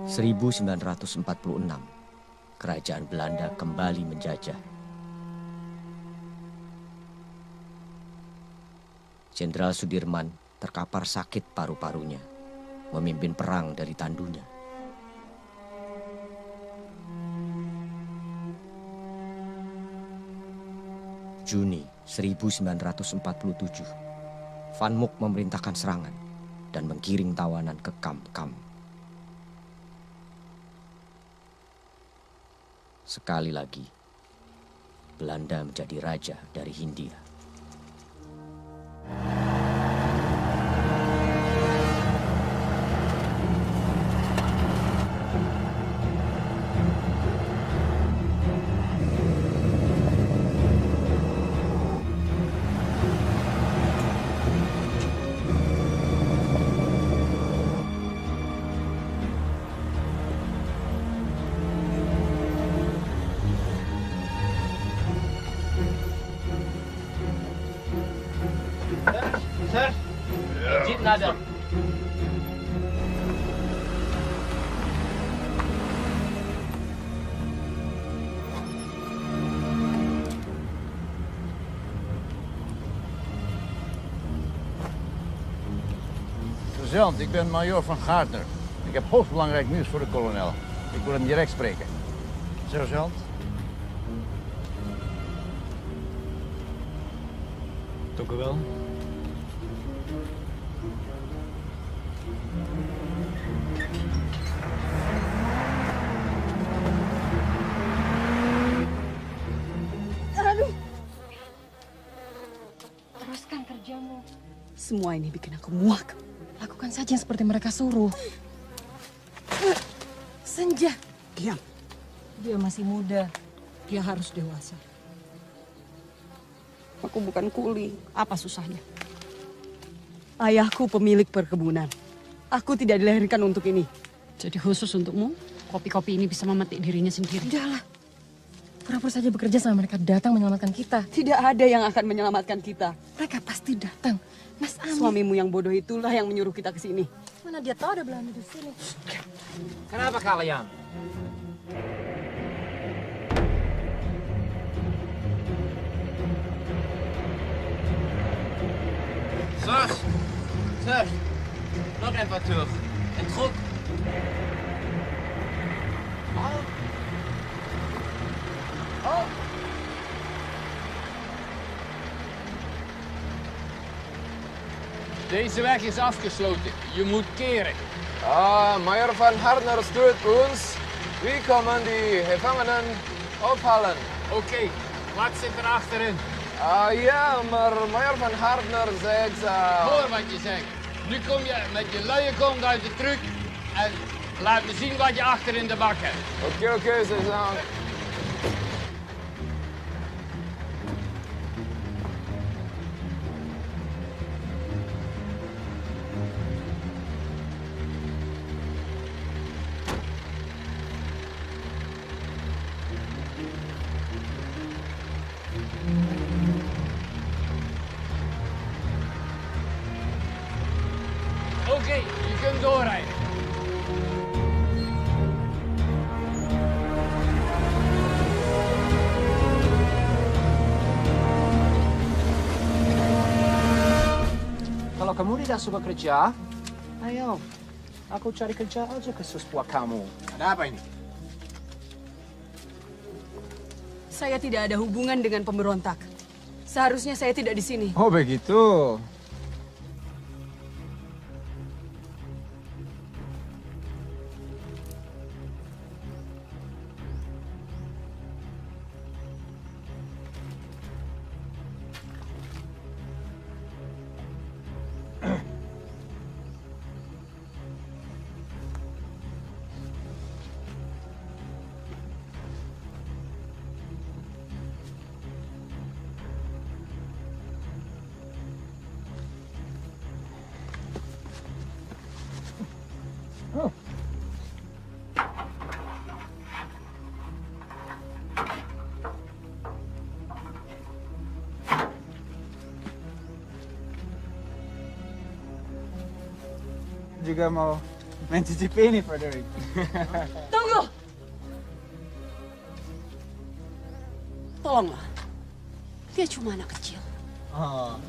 1946, kerajaan Belanda kembali menjajah. Jenderal Sudirman terkapar sakit paru-parunya, memimpin perang dari tandunya. Juni 1947, Van Mook memerintahkan serangan dan menggiring tawanan ke kamp-kamp. Sekali lagi, Belanda menjadi raja dari Hindia. Sir, jeep nada. Sergeant, ik ben Major van Gaartner. Ik heb hoogstbelangrijk nieuws voor de kolonel. Ik wil hem direct spreken. Sergeant? Dank u wel. Aduh. Teruskan kerjamu. Semua ini bikin aku muak. Lakukan saja yang seperti mereka suruh. Senja. Diam. Dia masih muda. Dia harus dewasa. Aku bukan kuli. Apa susahnya? Ayahku pemilik perkebunan. Aku tidak dilahirkan untuk ini. Jadi khusus untukmu, kopi-kopi ini bisa memetik dirinya sendiri. Udahlah. Pura-pura saja bekerja sampai mereka datang menyelamatkan kita. Tidak ada yang akan menyelamatkan kita. Mereka pasti datang. Mas Ami. Suamimu yang bodoh itulah yang menyuruh kita ke sini. Mana dia tahu ada Belanda di sini? Kenapa kalian? Sir, nog even terug. En goed. Deze weg is afgesloten. Je moet keren. Major van Hartner stuurt ons. We komen die gevangenen ophalen. Oké, wat zit er achterin? Ja, maar Major van Hartner zegt... Hoor wat je zegt. Nu kom je met je luie kont uit de truck en laat me zien wat je achter in de bak hebt. Oké, sergeant. Oké, je kunt doorrijden. Kalau kamu tidak suka kerja, ayo. Aku cari kerja aja ke buat kamu. Ada apa ini? Saya tidak ada hubungan dengan pemberontak. Seharusnya saya tidak di sini. Oh, begitu. Jika mau Mencicipi ini, Frederick. Tunggu! Tolonglah. Dia cuma anak kecil. Oh.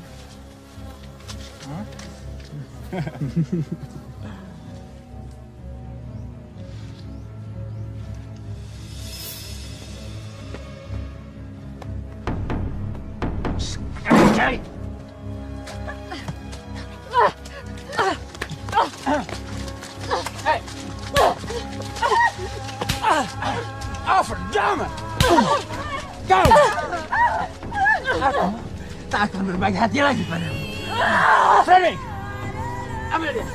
Oh, verdamme! Kau! Aku tak akan berbagi hati lagi padamu. Frederick! Ambil dia!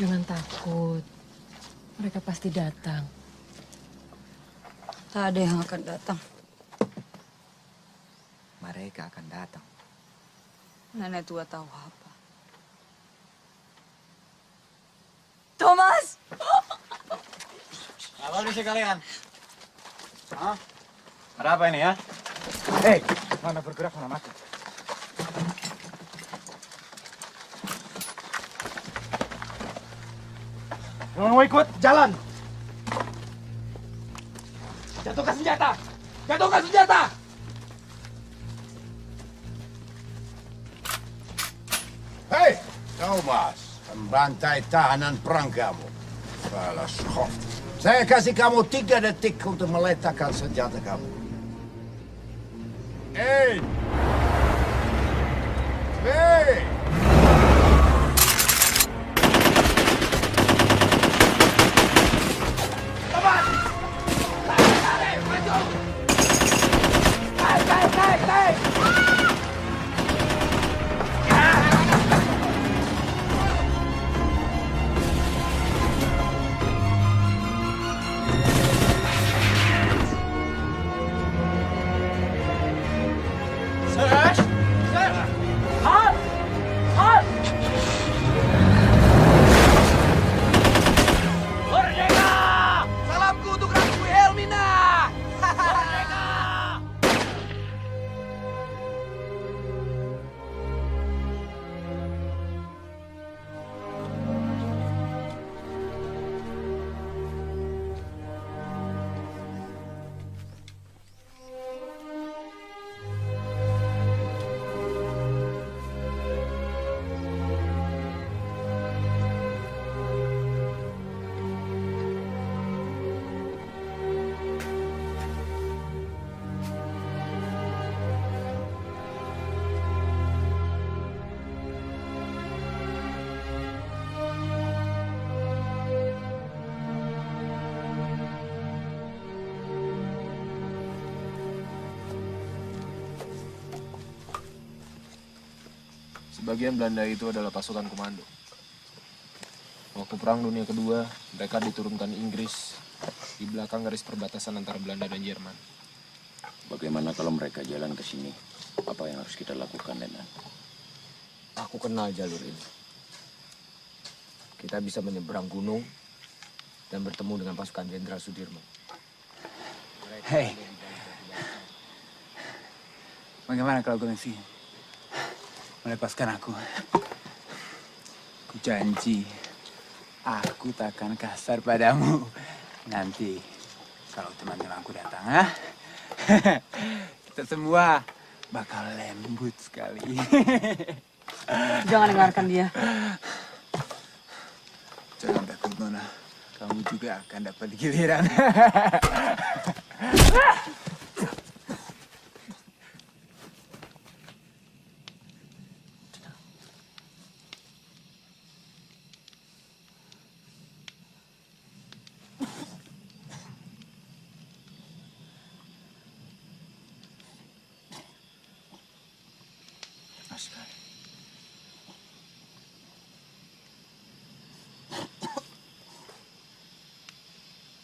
Jangan takut. Mereka pasti datang. Tak ada yang akan datang. Mereka akan datang. Nenek tua tahu apa. Thomas! Apa sih kalian? Hah? Ada apa ini ya? Hei, mana bergerak, mana mati. Yang mau ikut, jalan! Jatuhkan senjata! Jatuhkan senjata! Hei, Thomas, pembantai tahanan perang kamu. Salah schoft. Saya kasih kamu 3 detik untuk meletakkan senjata kamu. 1, 2, Sebagian Belanda itu adalah pasukan komando. Waktu Perang Dunia Kedua, mereka diturunkan Inggris di belakang garis perbatasan antara Belanda dan Jerman. Bagaimana kalau mereka jalan ke sini? Apa yang harus kita lakukan, Lenan? Aku kenal jalur ini. Kita bisa menyeberang gunung dan bertemu dengan pasukan Jenderal Sudirman. Hei, bagaimana kalau Gunawan melepaskan aku? Ku janji, aku takkan kasar padamu. Nanti, kalau teman-temanku datang, kita semua bakal lembut sekali. Jangan dengarkan dia. Jangan takut, Nona. Kamu juga akan dapat giliran.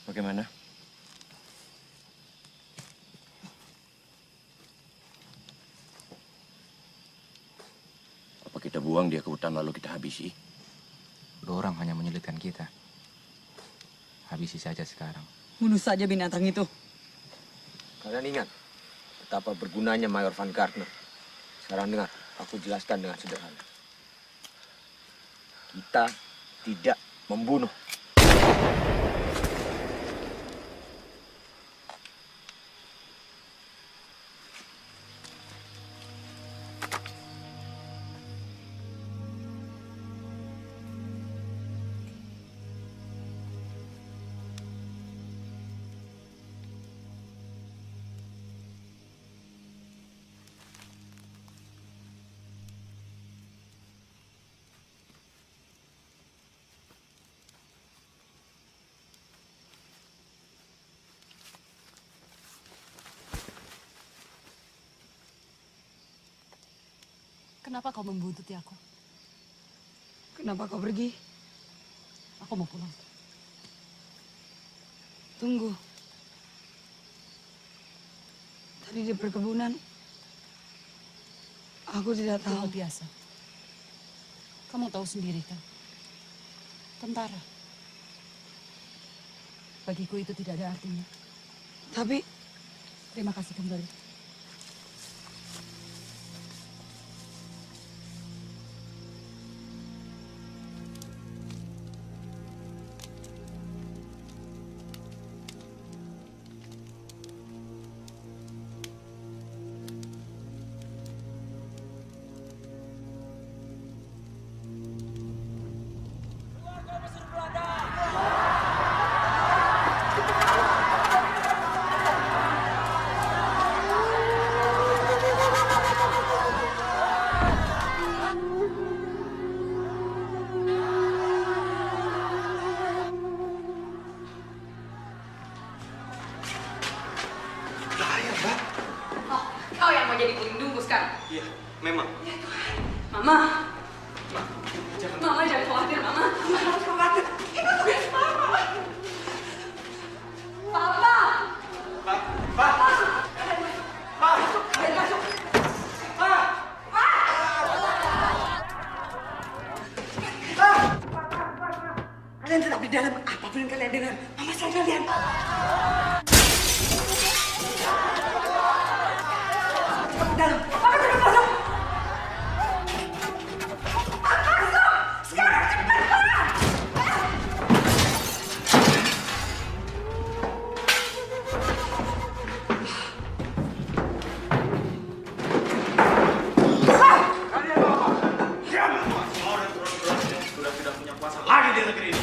Bagaimana? Apa kita buang dia ke hutan lalu kita habisi? Dua orang hanya menyulitkan kita. Habisi saja sekarang. Bunuh saja binatang itu. Kalian ingat betapa bergunanya Mayor Van Gardner. Sekarang dengar, aku jelaskan dengan sederhana. Kita tidak membunuh. Kenapa kau membuntuti aku? Kenapa kau pergi? Aku mau pulang. Tunggu. Tadi di perkebunan, aku tidak Itu hal tahu. biasa. Kamu tahu sendiri kan? Tentara. Bagiku itu tidak ada artinya. Tapi Terima kasih kembali. kau yang mau jadi pelindungku sekarang. Iya, memang. Ya Tuhan. Mama. Mama jangan khawatir, Mama. Mama harus khawatir. Itu tugas Mama. Papa. Pak, Pak. Pak. Kalian masuk. Pak. Kalian tetap di dalam. Apapun yang kalian dengar, Mama saya kalian. Cepat ke dalam. Mama cepat masuk. Masuk. Sekarang cepat keluar. Kalian mau apa? Diam! Mau dan terus yang sudah tidak punya kuasa lagi di negeri ini.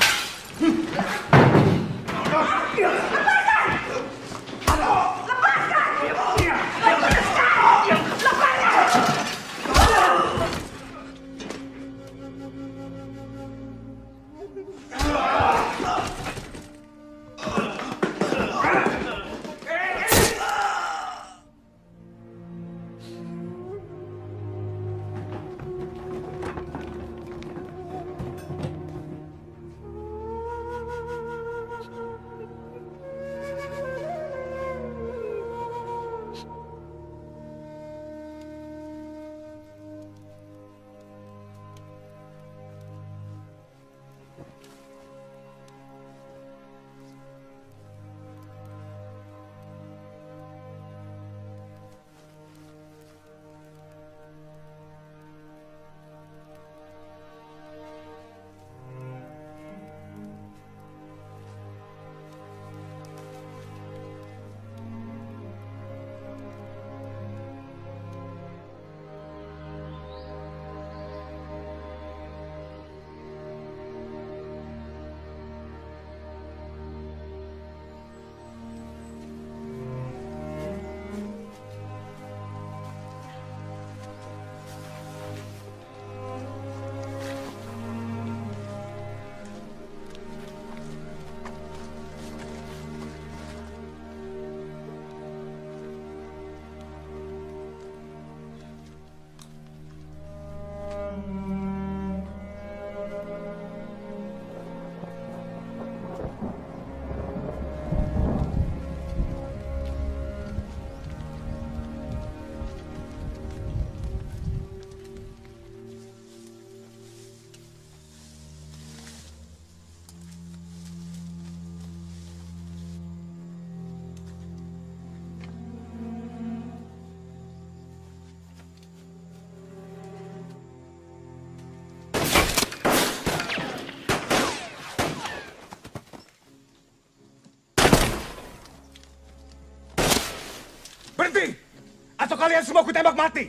kalian semua kutembak mati.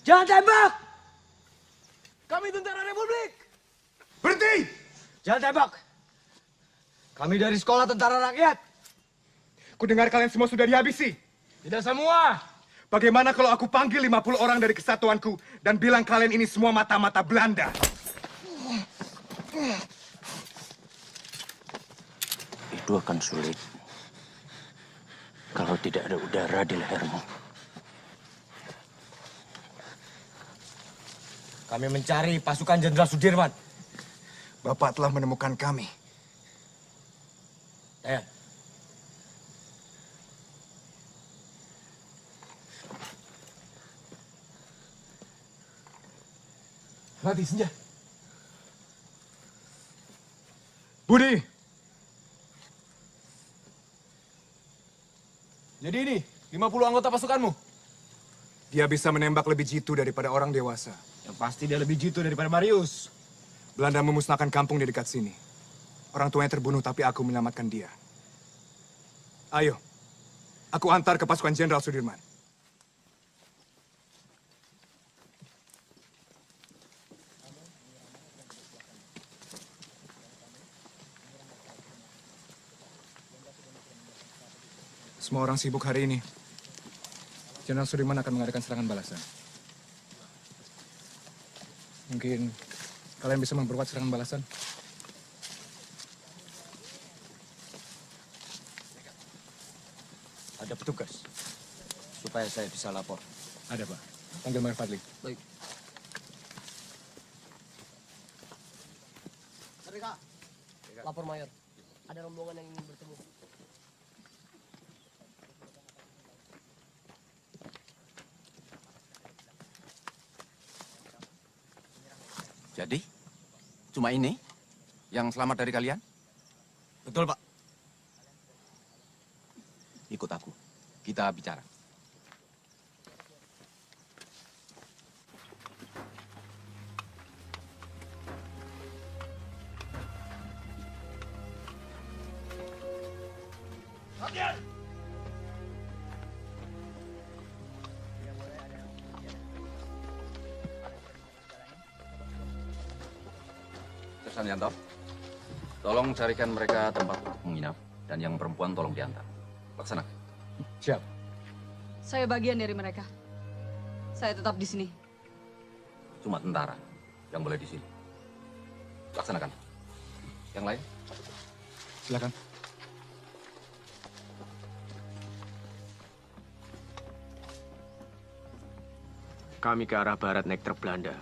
Jangan tembak! Kami tentara Republik! Berhenti! Jangan tembak! Kami dari sekolah tentara rakyat. Kudengar kalian semua sudah dihabisi. Tidak semua. Bagaimana kalau aku panggil 50 orang dari kesatuanku dan bilang kalian ini semua mata-mata Belanda? Itu akan sulit kalau tidak ada udara di lehermu. Kami mencari pasukan Jenderal Sudirman. Bapak telah menemukan kami. Ayan. Mati senja. Budi. Jadi ini, 50 anggota pasukanmu? Dia bisa menembak lebih jitu daripada orang dewasa. Yang pasti dia lebih jitu daripada Marius. Belanda memusnahkan kampung di dekat sini. Orang tuanya terbunuh, tapi aku menyelamatkan dia. Ayo, aku antar ke pasukan Jenderal Sudirman. Semua orang sibuk hari ini. Jenderal Sudirman akan mengadakan serangan balasan. Mungkin kalian bisa memperkuat serangan balasan. Ada petugas. Supaya saya bisa lapor. Ada, Pak. Panggil Mayor Fadli. Baik. Rika, lapor Mayor. Ada rombongan yang ingin bertemu. Jadi, cuma ini yang selamat dari kalian? Betul, Pak. Ikut aku. Kita bicara. Yanto, tolong carikan mereka tempat untuk menginap dan yang perempuan tolong diantar. Laksanakan. Siap. Saya bagian dari mereka. Saya tetap di sini. Cuma tentara yang boleh di sini. Laksanakan. Yang lain? Silakan. Kami ke arah barat naik truk Belanda.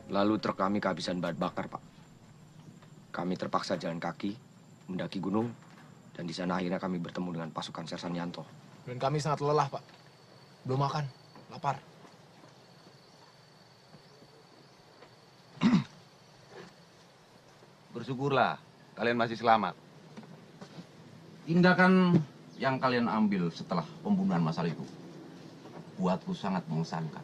Lalu truk kami kehabisan bahan bakar, Pak. Kami terpaksa jalan kaki, mendaki gunung, dan di sana akhirnya kami bertemu dengan pasukan Sersan Yanto. Dan kami sangat lelah, Pak. Belum makan, lapar. Bersyukurlah, kalian masih selamat. Tindakan yang kalian ambil setelah pembunuhan masal itu, buatku sangat mengesankan.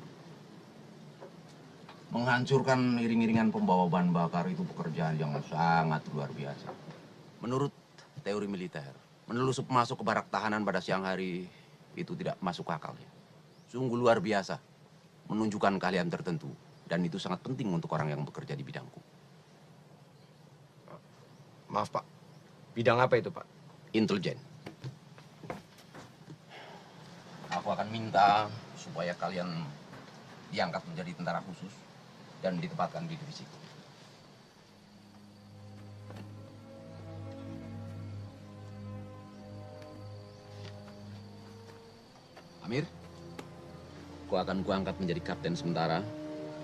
Menghancurkan iring-iringan pembawa bahan bakar itu pekerjaan yang sangat luar biasa. Menurut teori militer, menelusup masuk ke barak tahanan pada siang hari itu tidak masuk akal. Sungguh luar biasa, menunjukkan keahlian tertentu, dan itu sangat penting untuk orang yang bekerja di bidangku. Maaf, Pak. Bidang apa itu, Pak? Intelijen. Aku akan minta supaya kalian diangkat menjadi tentara khusus dan ditempatkan di divisiku. Amir, kau akan kuangkat menjadi kapten sementara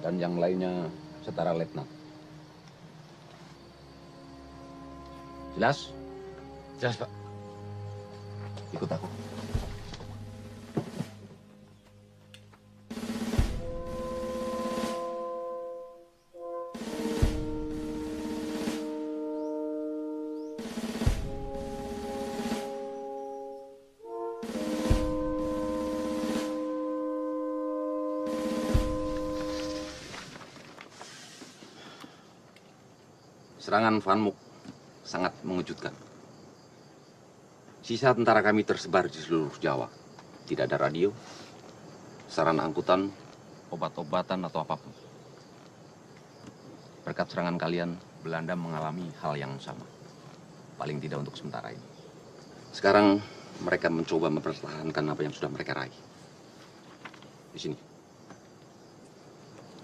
dan yang lainnya setara letnan. Jelas? Jelas, Pak. Ikut aku. Serangan Van Mook sangat mengejutkan. Sisa tentara kami tersebar di seluruh Jawa. Tidak ada radio, sarana angkutan, obat-obatan atau apapun. Berkat serangan kalian, Belanda mengalami hal yang sama. Paling tidak untuk sementara ini. Sekarang mereka mencoba mempertahankan apa yang sudah mereka raih. Di sini.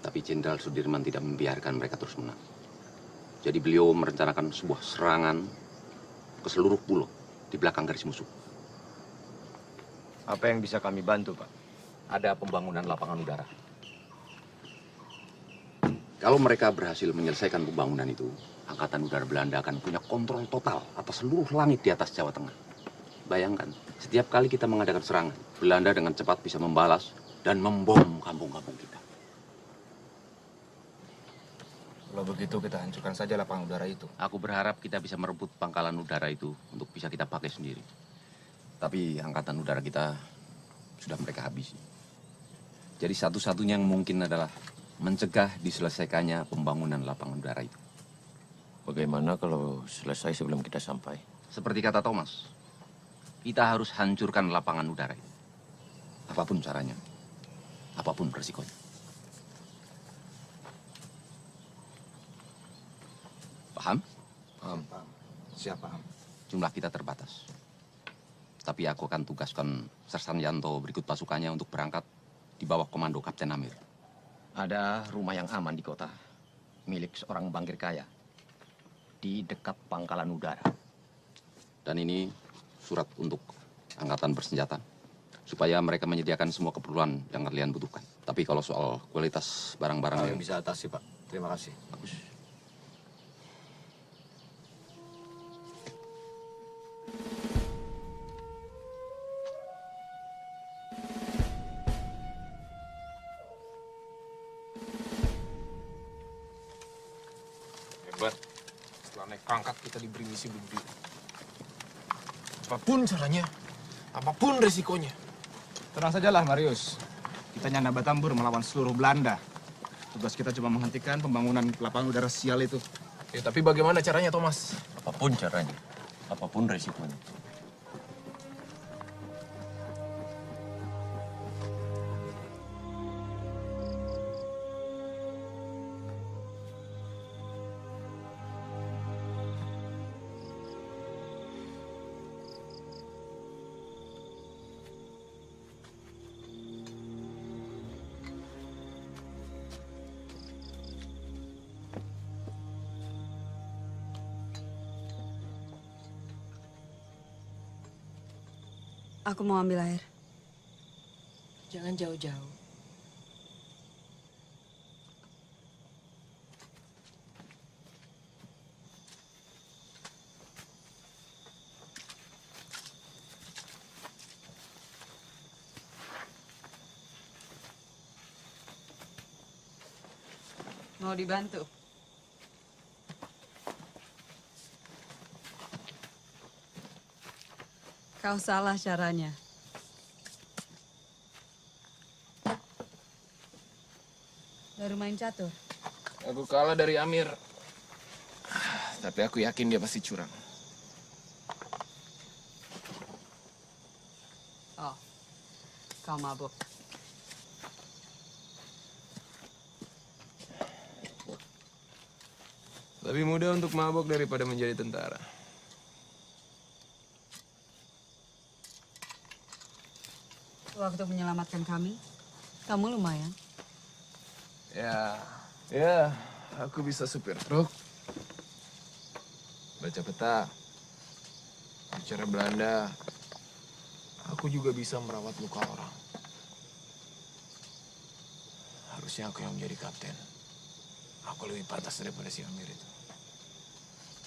Tapi Jenderal Sudirman tidak membiarkan mereka terus menang. Jadi beliau merencanakan sebuah serangan ke seluruh pulau di belakang garis musuh. Apa yang bisa kami bantu, Pak? Ada pembangunan lapangan udara. Kalau mereka berhasil menyelesaikan pembangunan itu, Angkatan Udara Belanda akan punya kontrol total atas seluruh langit di atas Jawa Tengah. Bayangkan, setiap kali kita mengadakan serangan, Belanda dengan cepat bisa membalas dan membom kampung-kampung kita. Kalau begitu kita hancurkan saja lapangan udara itu. Aku berharap kita bisa merebut pangkalan udara itu untuk bisa kita pakai sendiri. Tapi Angkatan Udara kita sudah mereka habisi. Jadi satu-satunya yang mungkin adalah mencegah diselesaikannya pembangunan lapangan udara itu. Bagaimana kalau selesai sebelum kita sampai? Seperti kata Thomas, kita harus hancurkan lapangan udara itu. Apapun caranya, apapun resikonya. Paham? Paham. Siap paham. Jumlah kita terbatas. Tapi aku akan tugaskan Sersan Yanto berikut pasukannya untuk berangkat di bawah komando Kapten Amir. Ada rumah yang aman di kota, milik seorang bangkir kaya, di dekat pangkalan udara. Dan ini surat untuk angkatan bersenjata, supaya mereka menyediakan semua keperluan yang kalian butuhkan. Tapi kalau soal kualitas barang-barang yang bisa atasi, Pak. Terima kasih. Bagus. Hebat. Setelah naik pangkat kita diberi misi begini. Apapun caranya, apapun resikonya. Tenang sajalah, Marius. Kita nyanda Batambur melawan seluruh Belanda. Tugas kita cuma menghentikan pembangunan lapangan udara sial itu. Ya, tapi bagaimana caranya, Thomas? Apapun caranya, apapun resikonya. Aku mau ambil air. Jangan jauh-jauh. Mau dibantu? Kau salah caranya. Baru main catur. Aku kalah dari Amir. Tapi aku yakin dia pasti curang. Oh, kau mabuk. Lebih mudah untuk mabuk daripada menjadi tentara. Waktu menyelamatkan kami, kamu lumayan. Ya, aku bisa supir truk, baca peta, bicara Belanda. Aku juga bisa merawat luka orang. Harusnya aku yang menjadi kapten. Aku lebih pantas daripada si Amir itu.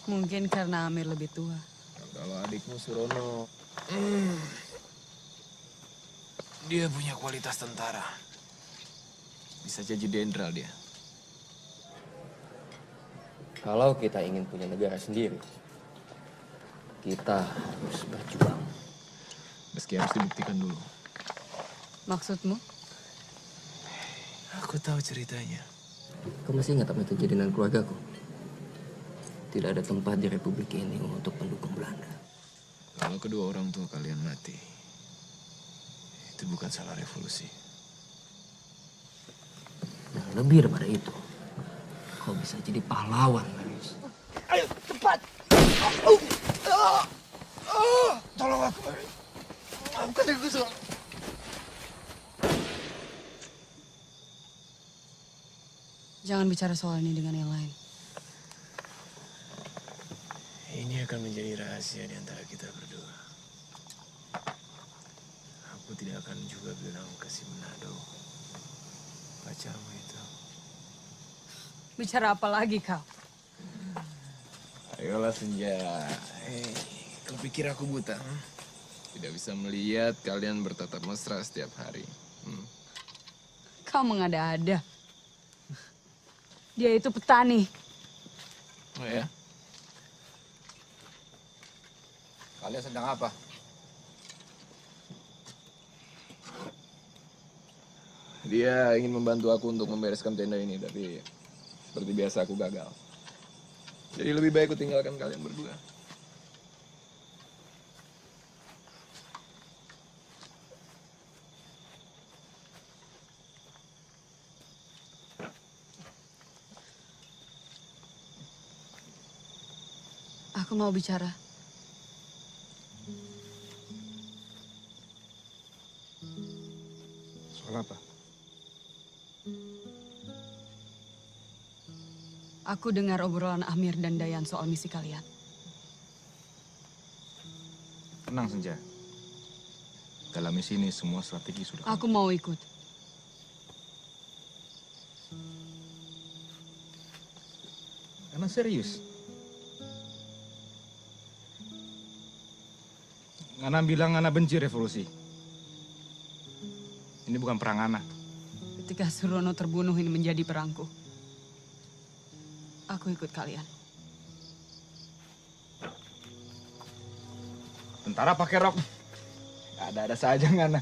Mungkin karena Amir lebih tua. Kalau adikmu Surono, dia punya kualitas tentara. Bisa jadi jenderal dia. Kalau kita ingin punya negara sendiri, kita harus berjuang. Meski harus dibuktikan dulu. Maksudmu? Aku tahu ceritanya. Kau masih ingat apa yang terjadi dengan keluargaku? Tidak ada tempat di Republik ini untuk pendukung Belanda. Kalau kedua orang tua kalian mati, itu bukan salah revolusi. Lebih daripada itu, kau bisa jadi pahlawan, Marius. Ayo, cepat! Tolong aku, Marius. Maafkan aku, Sol. Jangan bicara soal ini dengan yang lain. Ini akan menjadi rahasia di antara kita berdua. Aku tidak akan juga bilang ke si Manado, pacarmu itu. Bicara apa lagi kau? Ayolah Senja. Kau pikir aku buta? Tidak bisa melihat kalian bertatap mesra setiap hari. Kau mengada-ada. Dia itu petani. Oh ya? Kalian sedang apa? Dia ingin membantu aku untuk membereskan tenda ini, tapi seperti biasa aku gagal. Jadi lebih baik aku tinggalkan kalian berdua. Aku mau bicara. Soal apa? Aku dengar obrolan Amir dan Dayan soal misi kalian. Tenang, Senja. Dalam misi ini semua strategi sudah... Aku mau ikut. Emang serius? Ngana bilang Ngana benci revolusi. Ini bukan perang Ngana. Ketika Surono terbunuh ini menjadi perangku. Aku ikut kalian. Tentara pakai rok. Ada-ada saja Ngana.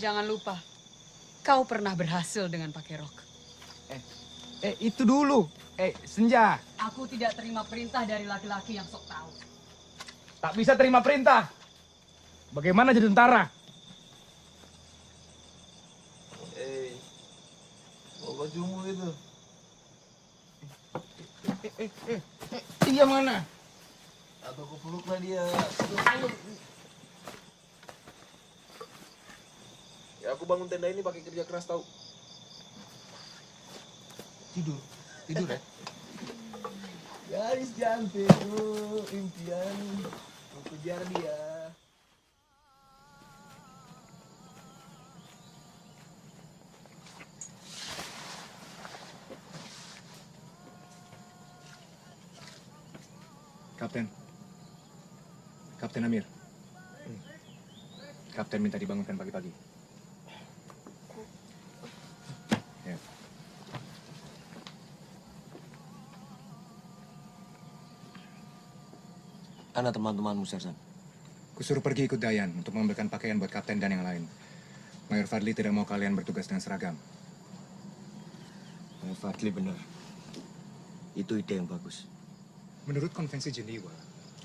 Jangan lupa, kau pernah berhasil dengan pakai rok. Itu dulu. Senja. Aku tidak terima perintah dari laki-laki yang sok tahu. Tak bisa terima perintah. Bagaimana jadi tentara? Bawa bajumu itu. Dia mana? Atau aku peluklah dia. Ya aku bangun tenda ini pakai kerja keras tahu. Tidur ya? Gadis cantik, impian. Ku kejar dia. Kapten Amir. Kapten minta dibangunkan pagi-pagi. Ya. Mana teman-temanmu, Sersan? Kusuruh pergi ikut Dayan untuk mengambilkan pakaian buat kapten dan yang lain. Mayor Fadli tidak mau kalian bertugas dengan seragam. Mayor Fadli benar. Itu ide yang bagus. Menurut konvensi Jenewa,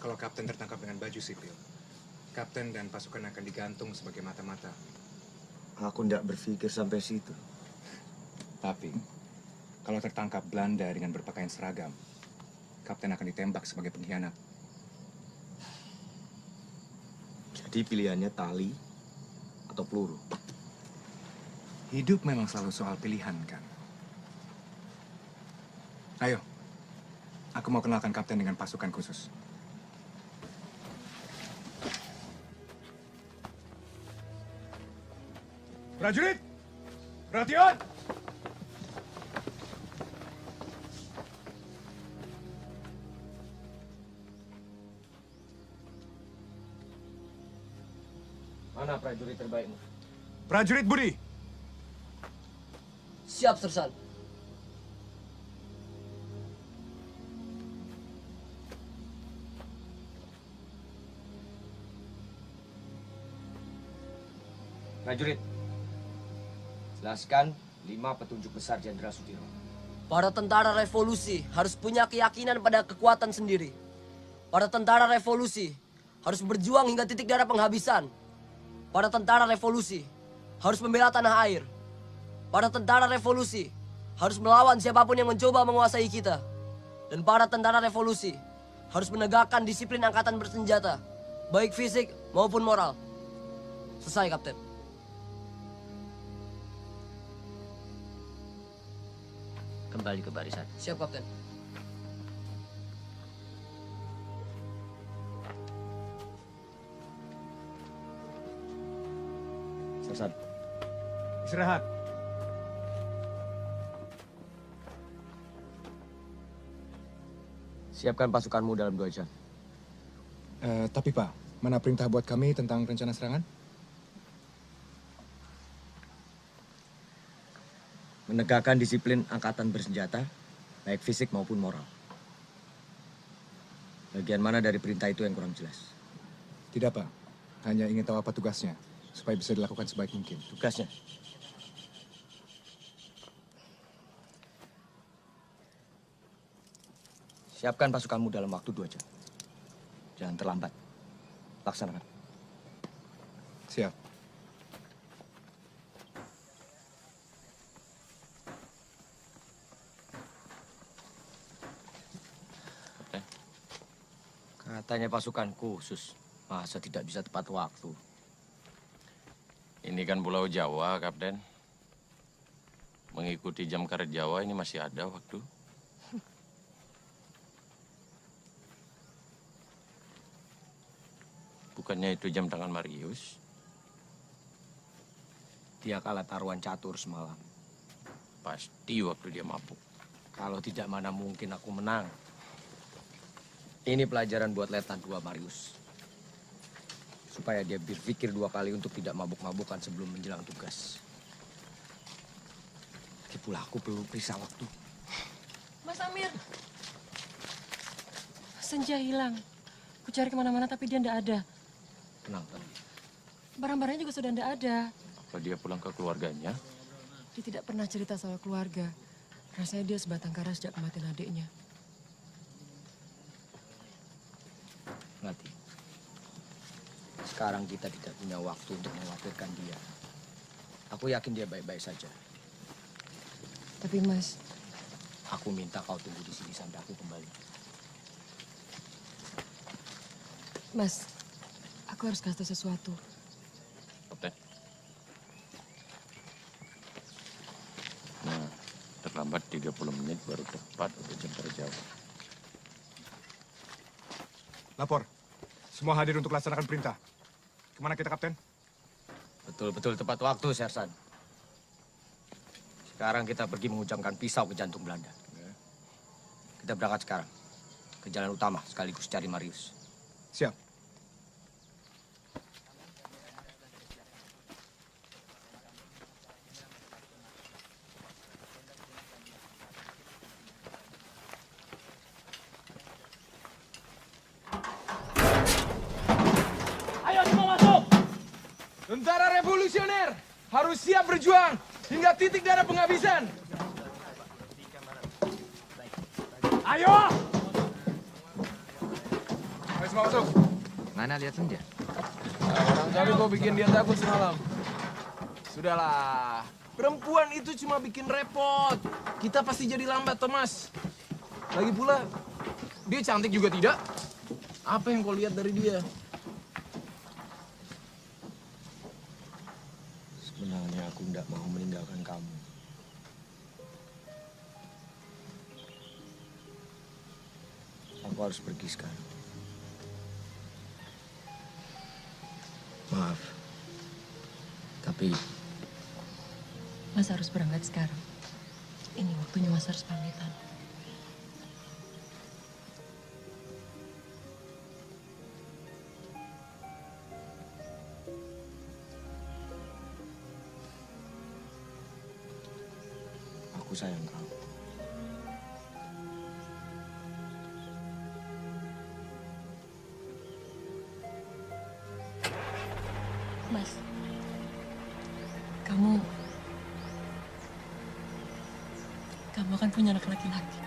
kalau kapten tertangkap dengan baju sipil, kapten dan pasukan akan digantung sebagai mata-mata. Aku tidak berpikir sampai situ. Tapi, kalau tertangkap Belanda dengan berpakaian seragam, kapten akan ditembak sebagai pengkhianat. Jadi pilihannya tali atau peluru. Hidup memang selalu soal pilihan, kan? Ayo, aku mau kenalkan kapten dengan pasukan khusus. Prajurit, perhatian! Mana prajurit terbaikmu? Prajurit Budi! Siap, Sersan. Prajurit, jelaskan 5 petunjuk besar Jenderal Sudirman. Para tentara revolusi harus punya keyakinan pada kekuatan sendiri. Para tentara revolusi harus berjuang hingga titik darah penghabisan. Para tentara revolusi harus membela tanah air. Para tentara revolusi harus melawan siapapun yang mencoba menguasai kita. Dan para tentara revolusi harus menegakkan disiplin angkatan bersenjata, baik fisik maupun moral. Selesai, Kapten. Kembali ke barisan. Siap, Kapten. Sersan. Istirahat. Siapkan pasukanmu dalam 2 jam. Tapi Pak, mana perintah buat kami tentang rencana serangan? Menegakkan disiplin angkatan bersenjata, baik fisik maupun moral. Bagian mana dari perintah itu yang kurang jelas? Tidak Pak, hanya ingin tahu apa tugasnya, supaya bisa dilakukan sebaik mungkin. Tugasnya? Siapkan pasukanmu dalam waktu 2 jam. Jangan terlambat. Laksanakan. Siap. Katanya pasukan khusus. Masa tidak bisa tepat waktu? Ini kan Pulau Jawa, Kapten. Mengikuti jam karet Jawa ini masih ada waktu. Bukannya itu jam tangan Marius? Dia kalah taruhan catur semalam. Pasti waktu dia mabuk. Kalau tidak, mana mungkin aku menang. Ini pelajaran buat Letnan 2 Marius. Supaya dia berpikir 2 kali untuk tidak mabuk-mabukan sebelum menjelang tugas. Lagi pula aku perlu periksa waktu. Mas Amir. Senja hilang. Ku cari kemana-mana tapi dia ndak ada. Kenapa? Barang-barangnya juga sudah ndak ada. Apa dia pulang ke keluarganya? Dia tidak pernah cerita soal keluarga. Rasanya dia sebatang kara sejak kematian adiknya. Ngati. Sekarang kita tidak punya waktu untuk mengkhawatirkan dia. Aku yakin dia baik-baik saja. Tapi Mas... Aku minta kau tunggu di sini sampai aku kembali. Mas, aku harus kasih tahu sesuatu. Kapten. Nah, terlambat 30 menit baru tepat untuk jam kerja Jawa. Lapor. Semua hadir untuk laksanakan perintah. Kemana kita, Kapten? Betul-betul tepat waktu, Sersan. Sekarang kita pergi mengucamkan pisau ke jantung Belanda. Kita berangkat sekarang. Ke jalan utama sekaligus cari Marius. Siap. Ayo semua masuk! Tentara revolusioner harus siap berjuang hingga titik darah penghabisan. Ayo! Ayo semua masuk. Mana lihat Senja? Orang kali kau bikin dia takut semalam. Sudahlah, perempuan itu cuma bikin repot. Kita pasti jadi lambat, Thomas. Lagi pula, dia cantik juga tidak? Apa yang kau lihat dari dia? Sebenarnya aku tidak mau meninggalkan kamu. Aku harus pergi sekarang. Maaf. Tapi Mas harus berangkat sekarang. Ini waktunya Mas harus pamitan. aku sayang kau. Mas, kamu akan punya anak laki-laki.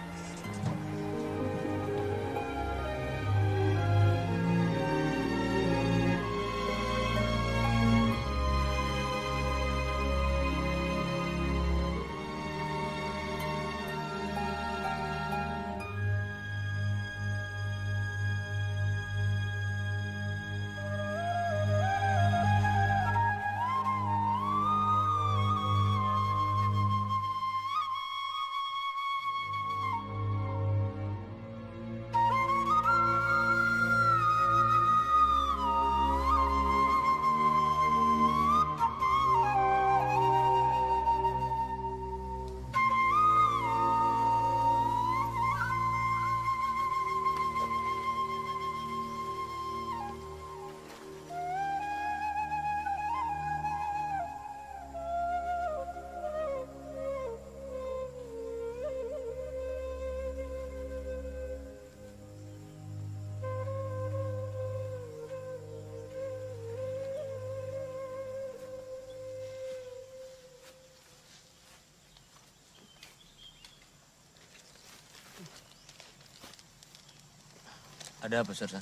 Ada apa, Sersan?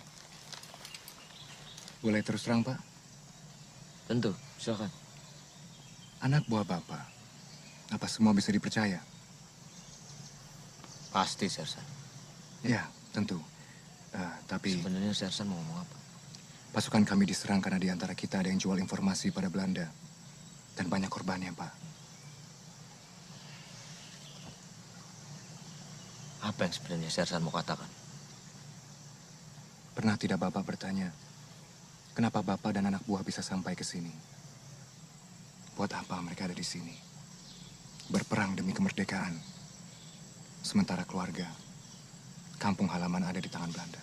Boleh terus terang, Pak? Tentu, silakan. Anak buah Bapak, apa semua bisa dipercaya? Pasti, Sersan. Ya, tentu. Tapi... Sebenarnya Sersan mau ngomong apa? Pasukan kami diserang karena di antara kita ada yang jual informasi pada Belanda. Dan banyak korbannya, Pak. Apa yang sebenarnya Sersan mau katakan? Pernah tidak Bapak bertanya, kenapa Bapak dan anak buah bisa sampai ke sini? Buat apa mereka ada di sini? Berperang demi kemerdekaan. Sementara keluarga, kampung halaman ada di tangan Belanda.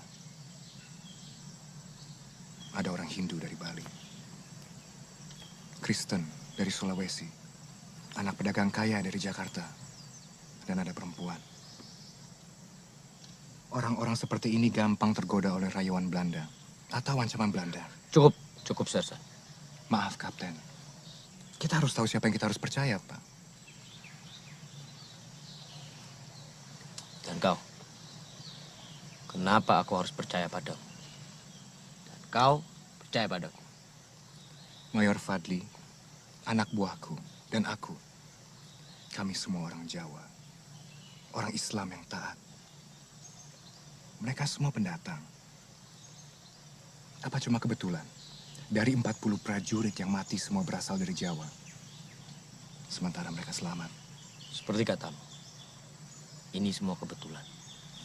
Ada orang Hindu dari Bali, Kristen dari Sulawesi, anak pedagang kaya dari Jakarta, dan ada perempuan. Orang-orang seperti ini gampang tergoda oleh rayuan Belanda atau ancaman Belanda. Cukup, Sersan. Maaf, Kapten. Kita harus tahu siapa yang kita harus percaya, Pak. Dan kau? Kenapa aku harus percaya padamu? Dan kau percaya padaku? Mayor Fadli, anak buahku, dan aku. Kami semua orang Jawa. Orang Islam yang taat. Mereka semua pendatang. Apa cuma kebetulan? Dari 40 prajurit yang mati semua berasal dari Jawa. Sementara mereka selamat. Seperti katamu. Ini semua kebetulan.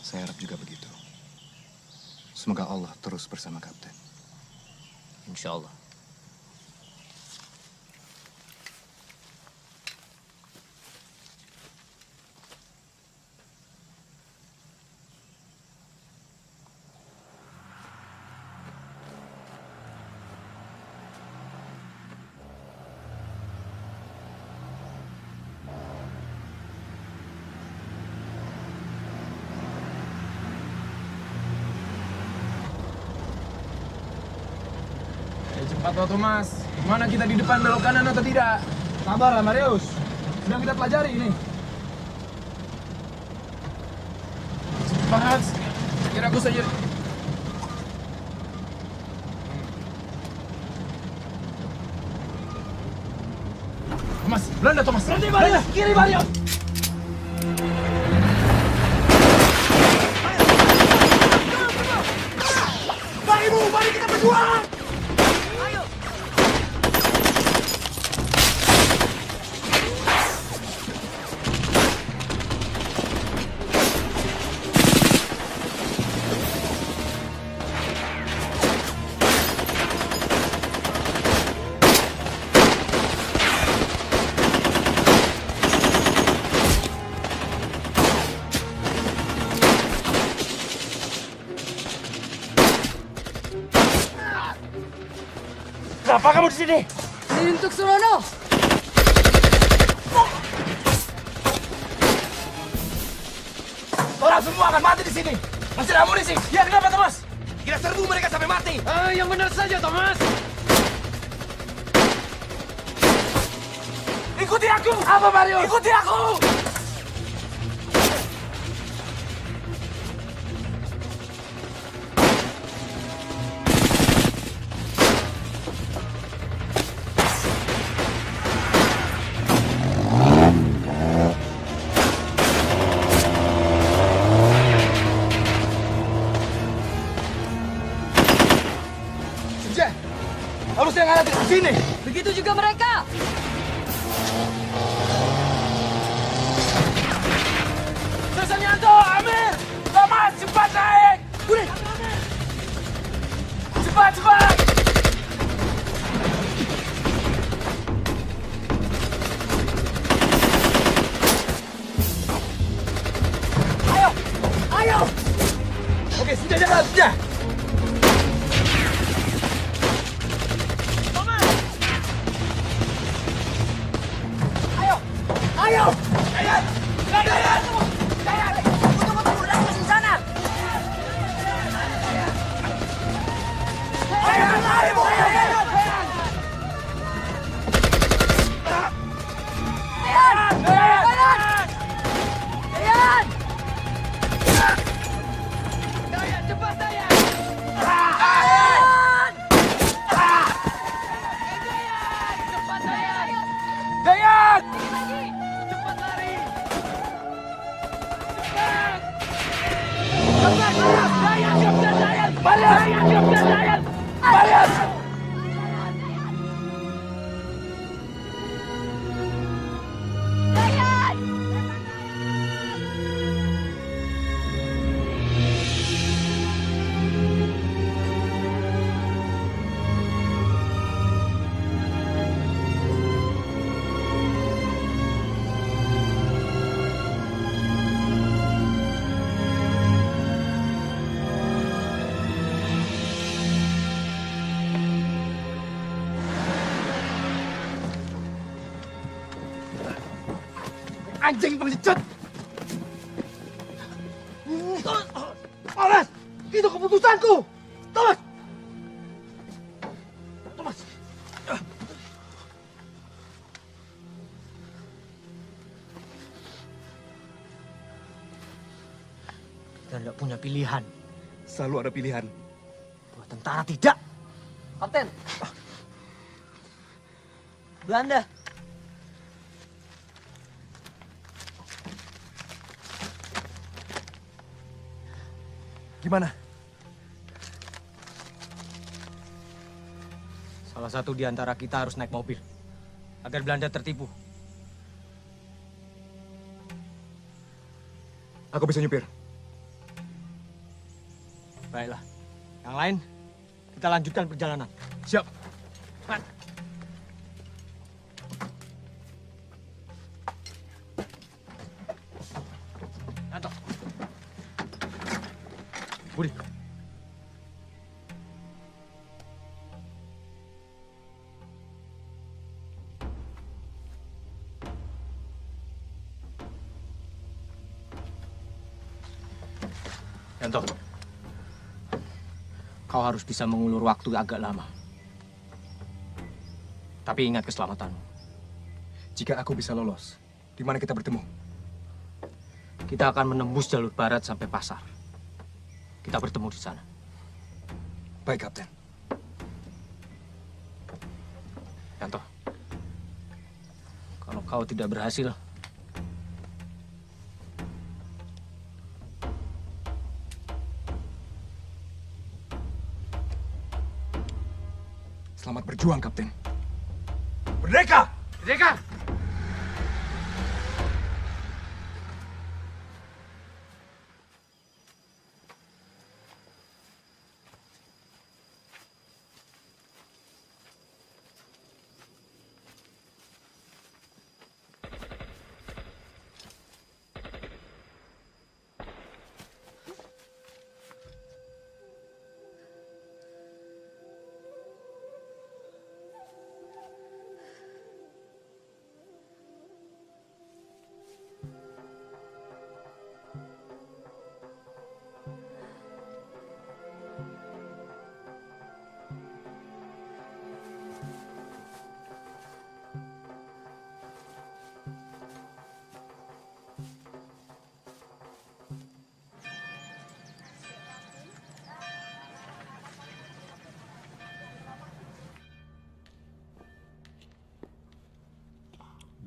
Saya harap juga begitu. Semoga Allah terus bersama Kapten. Insya Allah. Cepat Pak Thomas, mana kita di depan belok kanan atau tidak? Sabarlah Marius, sedang kita pelajari ini. Cepat, kira aku saja. Thomas, Belanda Thomas. Berhenti Marius, kiri Marius. Mari Bu, mari kita berjuang. Kenapa kamu di sini? Ini untuk Surono. Orang semua akan mati di sini. Masih ada amunisi. Ya, kenapa Thomas? Kita serbu mereka sampai mati. Yang benar saja Thomas. Ikuti aku. Apa Mario? Ikuti aku. Harusnya nggak ada di sini. Begitu juga mereka. Sesanyanto, Amir, Thomas, cepat naik. Udah. Cepat, cepat. Ayo, ayo. Oke, sudah jalan, sudah. Ayo! Dayat! Dayat! Dayat! Tunggu, udah masih di sana! Ayo, ayo, ayo! Dayan! Dayan! Dayan! Dayan, cepat Dayan! Anjing pengecut! Thomas! Itu keputusanku! Thomas! Thomas! Kita tidak punya pilihan. Selalu ada pilihan. Buat tentara tidak. Kapten. Belanda. Gimana? Salah satu di antara kita harus naik mobil. Agar Belanda tertipu. Aku bisa nyupir. Baiklah. Yang lain, kita lanjutkan perjalanan. Siap. Yanto. Budi. Yanto. Kau harus bisa mengulur waktu agak lama. Tapi ingat keselamatanmu. Jika aku bisa lolos, di mana kita bertemu? Kita akan menembus jalur barat sampai pasar. Kita bertemu di sana. Baik, Kapten. Yanto, kalau kau tidak berhasil, selamat berjuang, Kapten. Merdeka! Merdeka!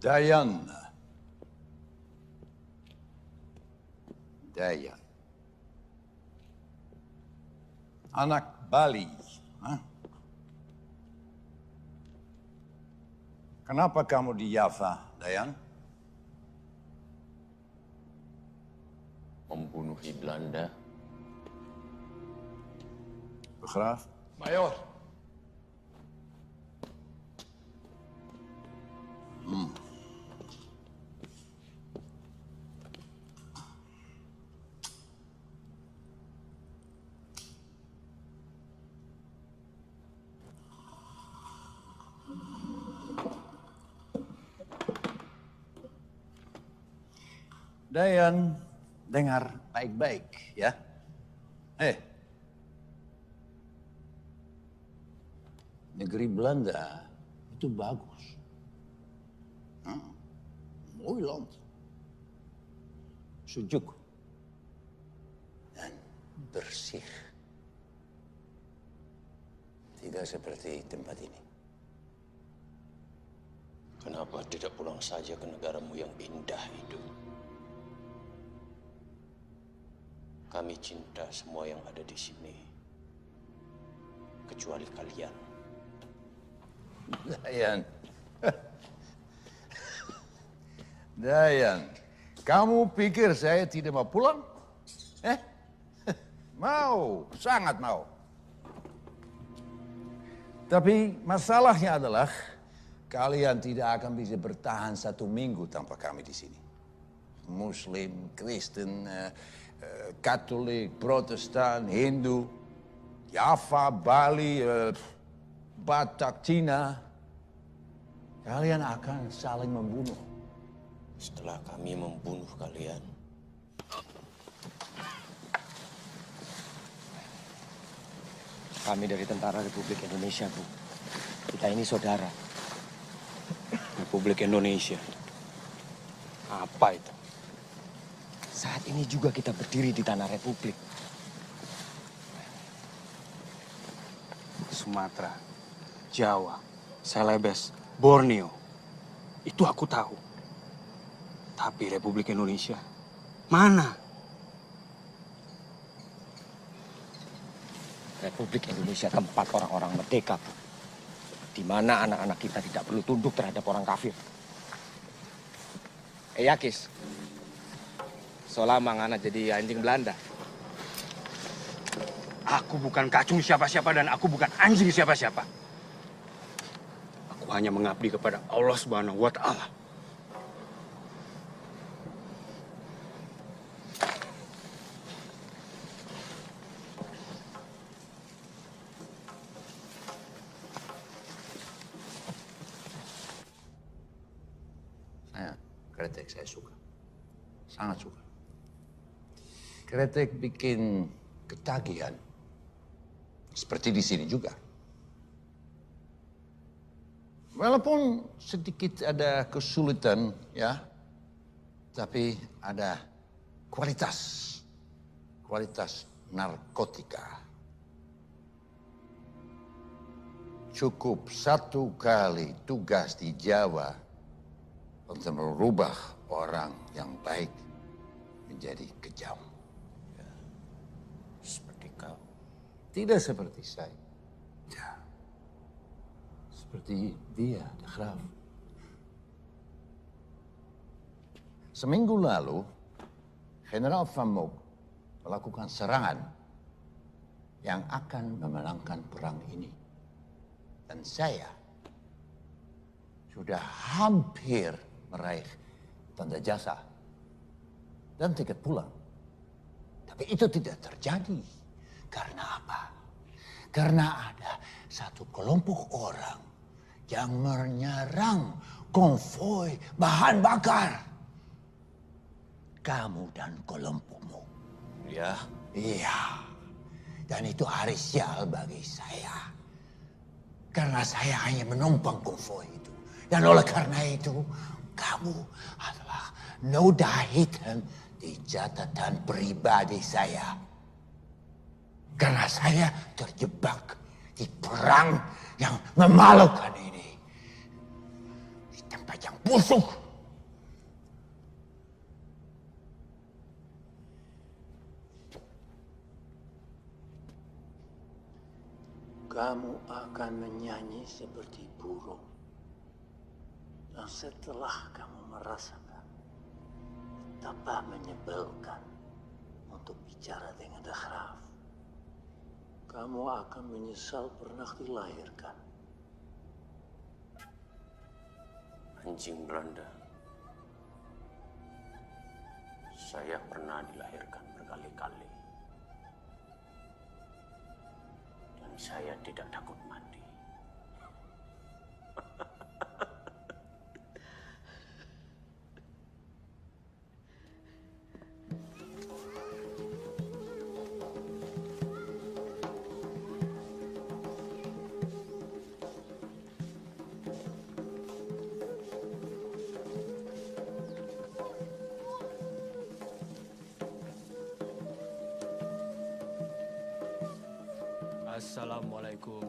Dayan. Anak Bali. Hah? Kenapa kamu di Java, Dayan? Membunuhi Belanda. Begraaf? Mayor. Dayan, dengar baik-baik ya. Negeri Belanda itu bagus. Mooi land. Sejuk. Dan bersih. Tidak seperti tempat ini. Kenapa tidak pulang saja ke negaramu yang indah itu? Kami cinta semua yang ada di sini, kecuali kalian. Dayan. Dayan, kamu pikir saya tidak mau pulang? Mau, sangat mau. Tapi masalahnya adalah kalian tidak akan bisa bertahan 1 minggu tanpa kami di sini. Muslim, Kristen, Katolik, Protestan, Hindu, Java, Bali, Batak, Cina. Kalian akan saling membunuh. Setelah kami membunuh kalian, kami dari Tentara Republik Indonesia, Bu. Kita ini saudara. Republik Indonesia. Apa itu? Saat ini juga kita berdiri di tanah Republik. Sumatera, Jawa, Celebes, Borneo. Itu aku tahu. Tapi Republik Indonesia, mana? Republik Indonesia tempat orang-orang merdeka, Bu. Di mana anak-anak kita tidak perlu tunduk terhadap orang kafir. Yakis, selama ngana jadi anjing Belanda. Aku bukan kacung siapa-siapa dan aku bukan anjing siapa-siapa. Aku hanya mengabdi kepada Allah Subhanahu wa Ta'ala. Kretek saya suka. Sangat suka. Kretek bikin ketagihan. Seperti di sini juga. Walaupun sedikit ada kesulitan, ya. Tapi ada kualitas. Kualitas narkotika. Cukup 1 kali tugas di Jawa untuk merubah orang yang baik menjadi kejam. Ya. Seperti kau. Tidak seperti saya. Ya. Seperti dia, De Graaf. Seminggu lalu, General Van Mook melakukan serangan yang akan memenangkan perang ini. Dan saya sudah hampir meraih tanda jasa dan tiket pulang. Tapi itu tidak terjadi. Karena apa? Karena ada satu kelompok orang yang menyerang konvoi bahan bakar. Kamu dan kelompokmu. Ya. Iya. Dan itu hari sial bagi saya. Karena saya hanya menumpang konvoi itu. Dan oleh karena itu, kamu adalah noda hitam di catatan pribadi saya. Karena saya terjebak di perang yang memalukan ini. Di tempat yang busuk. Kamu akan menyanyi seperti burung. Dan setelah kamu merasakan betapa menyebalkan untuk bicara dengan De Graaf, kamu akan menyesal pernah dilahirkan. Anjing Belanda. Saya pernah dilahirkan berkali-kali. Dan saya tidak takut mati. Assalamualaikum.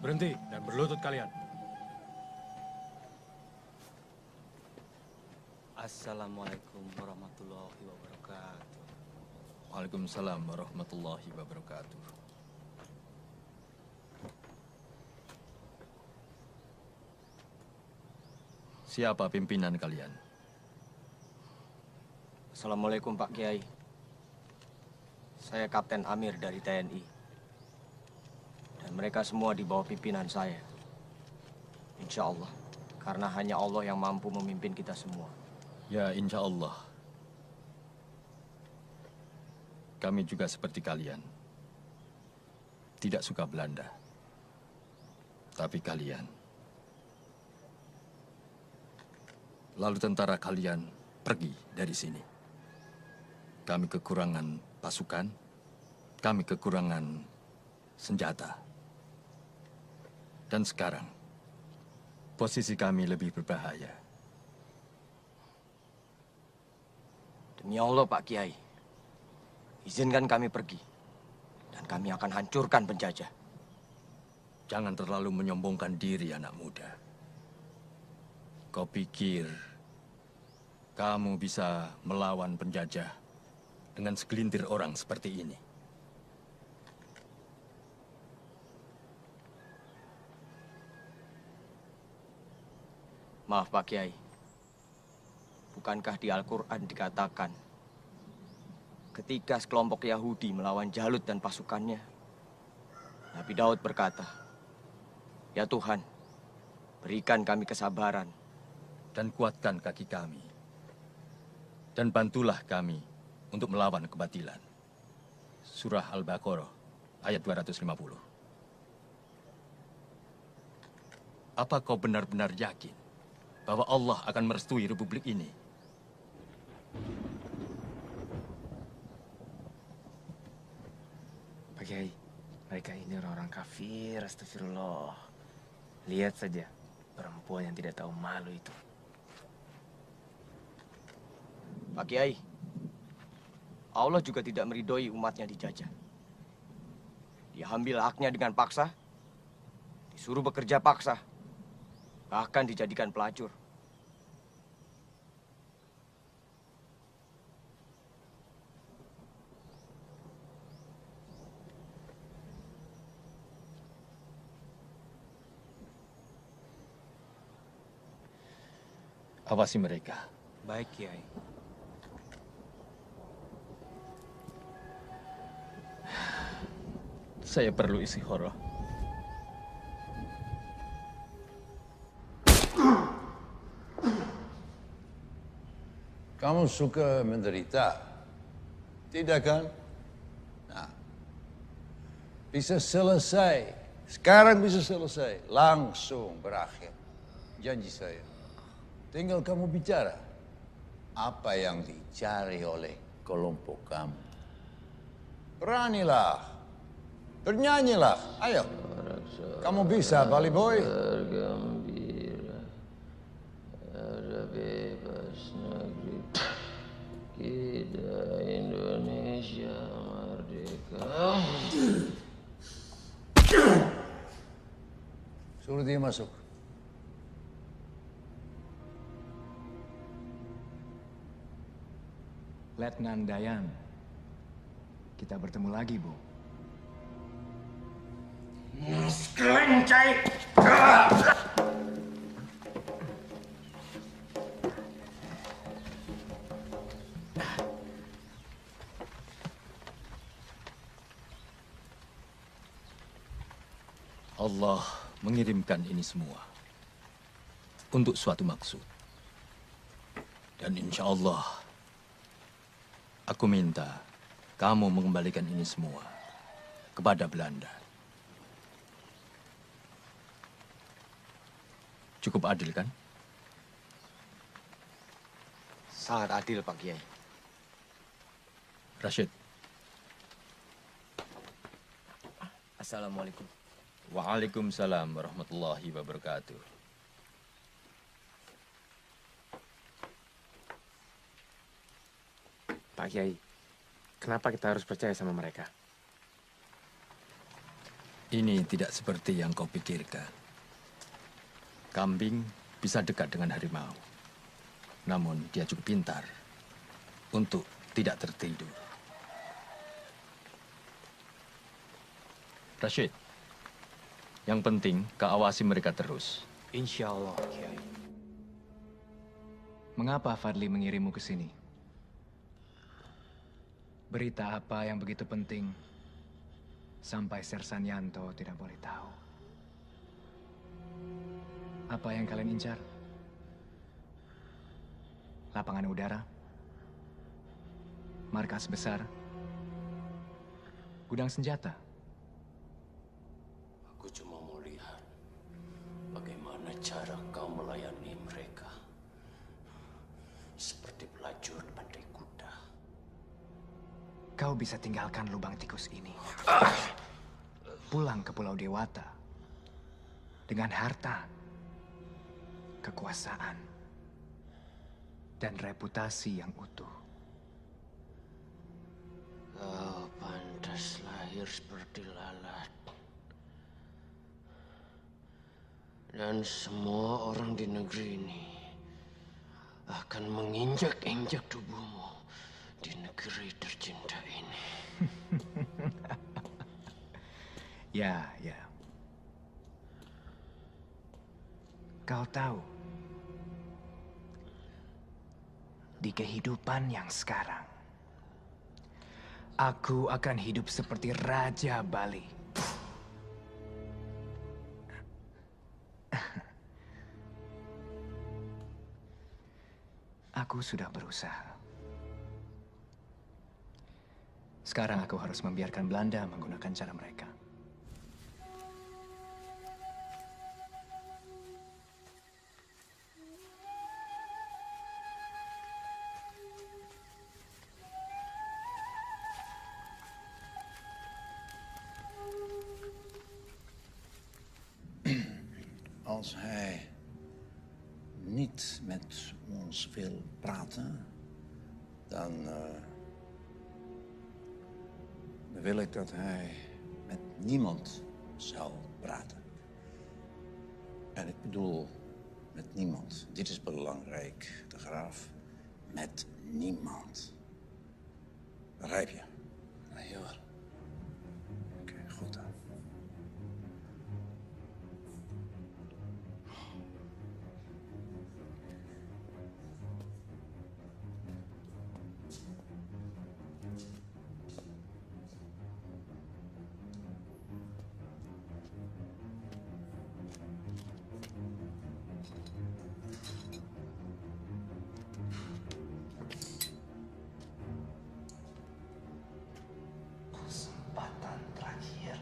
Berhenti dan berlutut kalian. Assalamualaikum warahmatullahi wabarakatuh. Waalaikumsalam warahmatullahi wabarakatuh. Siapa pimpinan kalian? Assalamualaikum Pak Kiai. Saya Kapten Amir dari TNI. Dan mereka semua di bawah pimpinan saya. Insya Allah. Karena hanya Allah yang mampu memimpin kita semua. Ya, insya Allah. Kami juga seperti kalian. Tidak suka Belanda. Tapi kalian. Lalu tentara kalian pergi dari sini. Kami kekurangan pasukan. Kami kekurangan senjata. Dan sekarang, posisi kami lebih berbahaya. Demi Allah Pak Kiai, izinkan kami pergi. Dan kami akan hancurkan penjajah. Jangan terlalu menyombongkan diri, anak muda. Kau pikir kamu bisa melawan penjajah dengan segelintir orang seperti ini? Maaf Pak Kiai, bukankah di Al-Quran dikatakan ketika sekelompok Yahudi melawan Jalut dan pasukannya, Nabi Daud berkata, "Ya Tuhan, berikan kami kesabaran dan kuatkan kaki kami, dan bantulah kami untuk melawan kebatilan." Surah Al-Baqarah ayat 250. Apa kau benar-benar yakin bahwa Allah akan merestui republik ini? Pak Kiai, mereka ini orang-orang kafir, astagfirullah. Lihat saja perempuan yang tidak tahu malu itu. Pak Kiai, Allah juga tidak meridhoi umatnya dijajah. Dia ambil haknya dengan paksa, disuruh bekerja paksa, bahkan dijadikan pelacur. Awasi mereka. Baik, Kiai. Saya perlu istikharah. Kamu suka menderita, tidak kan? Nah, bisa selesai. Sekarang bisa selesai. Langsung berakhir. Janji saya. Tinggal kamu bicara. Apa yang dicari oleh kelompok kamu. Beranilah. Bernyanyilah. Ayo. Kamu bisa, Bali Boy. Bergembira. Ada bebas negeri. Kita Indonesia merdeka. Suruh dia masuk. Letnan Dayan, kita bertemu lagi, Bu. Sekelencai. Allah mengirimkan ini semua untuk suatu maksud. Dan insya Allah, aku minta kamu mengembalikan ini semua kepada Belanda. Cukup adil, kan? Sangat adil, Pak Kiai. Rashid. Assalamualaikum. Waalaikumsalam warahmatullahi wabarakatuh. Pak Kiai, kenapa kita harus percaya sama mereka? Ini tidak seperti yang kau pikirkan. Kambing bisa dekat dengan harimau. Namun dia cukup pintar untuk tidak tertidur. Rashid, yang penting kau awasi mereka terus. Insya Allah, Kiai. Mengapa Fadli mengirimmu ke sini? Berita apa yang begitu penting sampai Sersan Yanto tidak boleh tahu? Apa yang kalian incar? Lapangan udara? Markas besar? Gudang senjata? Aku cuma mau lihat bagaimana cara kau melayani mereka. Seperti pelacur pandai kuda. Kau bisa tinggalkan lubang tikus ini. Pulang ke Pulau Dewata. Dengan harta, kekuasaan, dan reputasi yang utuh. Kau pantas lahir seperti lalat. Dan semua orang di negeri ini akan menginjak-injak tubuhmu di negeri tercinta ini. Ya. Kau tahu, di kehidupan yang sekarang, aku akan hidup seperti Raja Bali. Aku sudah berusaha. Sekarang aku harus membiarkan Belanda menggunakan cara mereka. Als hij niet met ons wil praten, dan wil ik dat hij met niemand zou praten. En ik bedoel met niemand. Dit is belangrijk, de graaf. Met niemand. Begrijp je? Ja. Oké, goed dan. Kesempatan terakhir.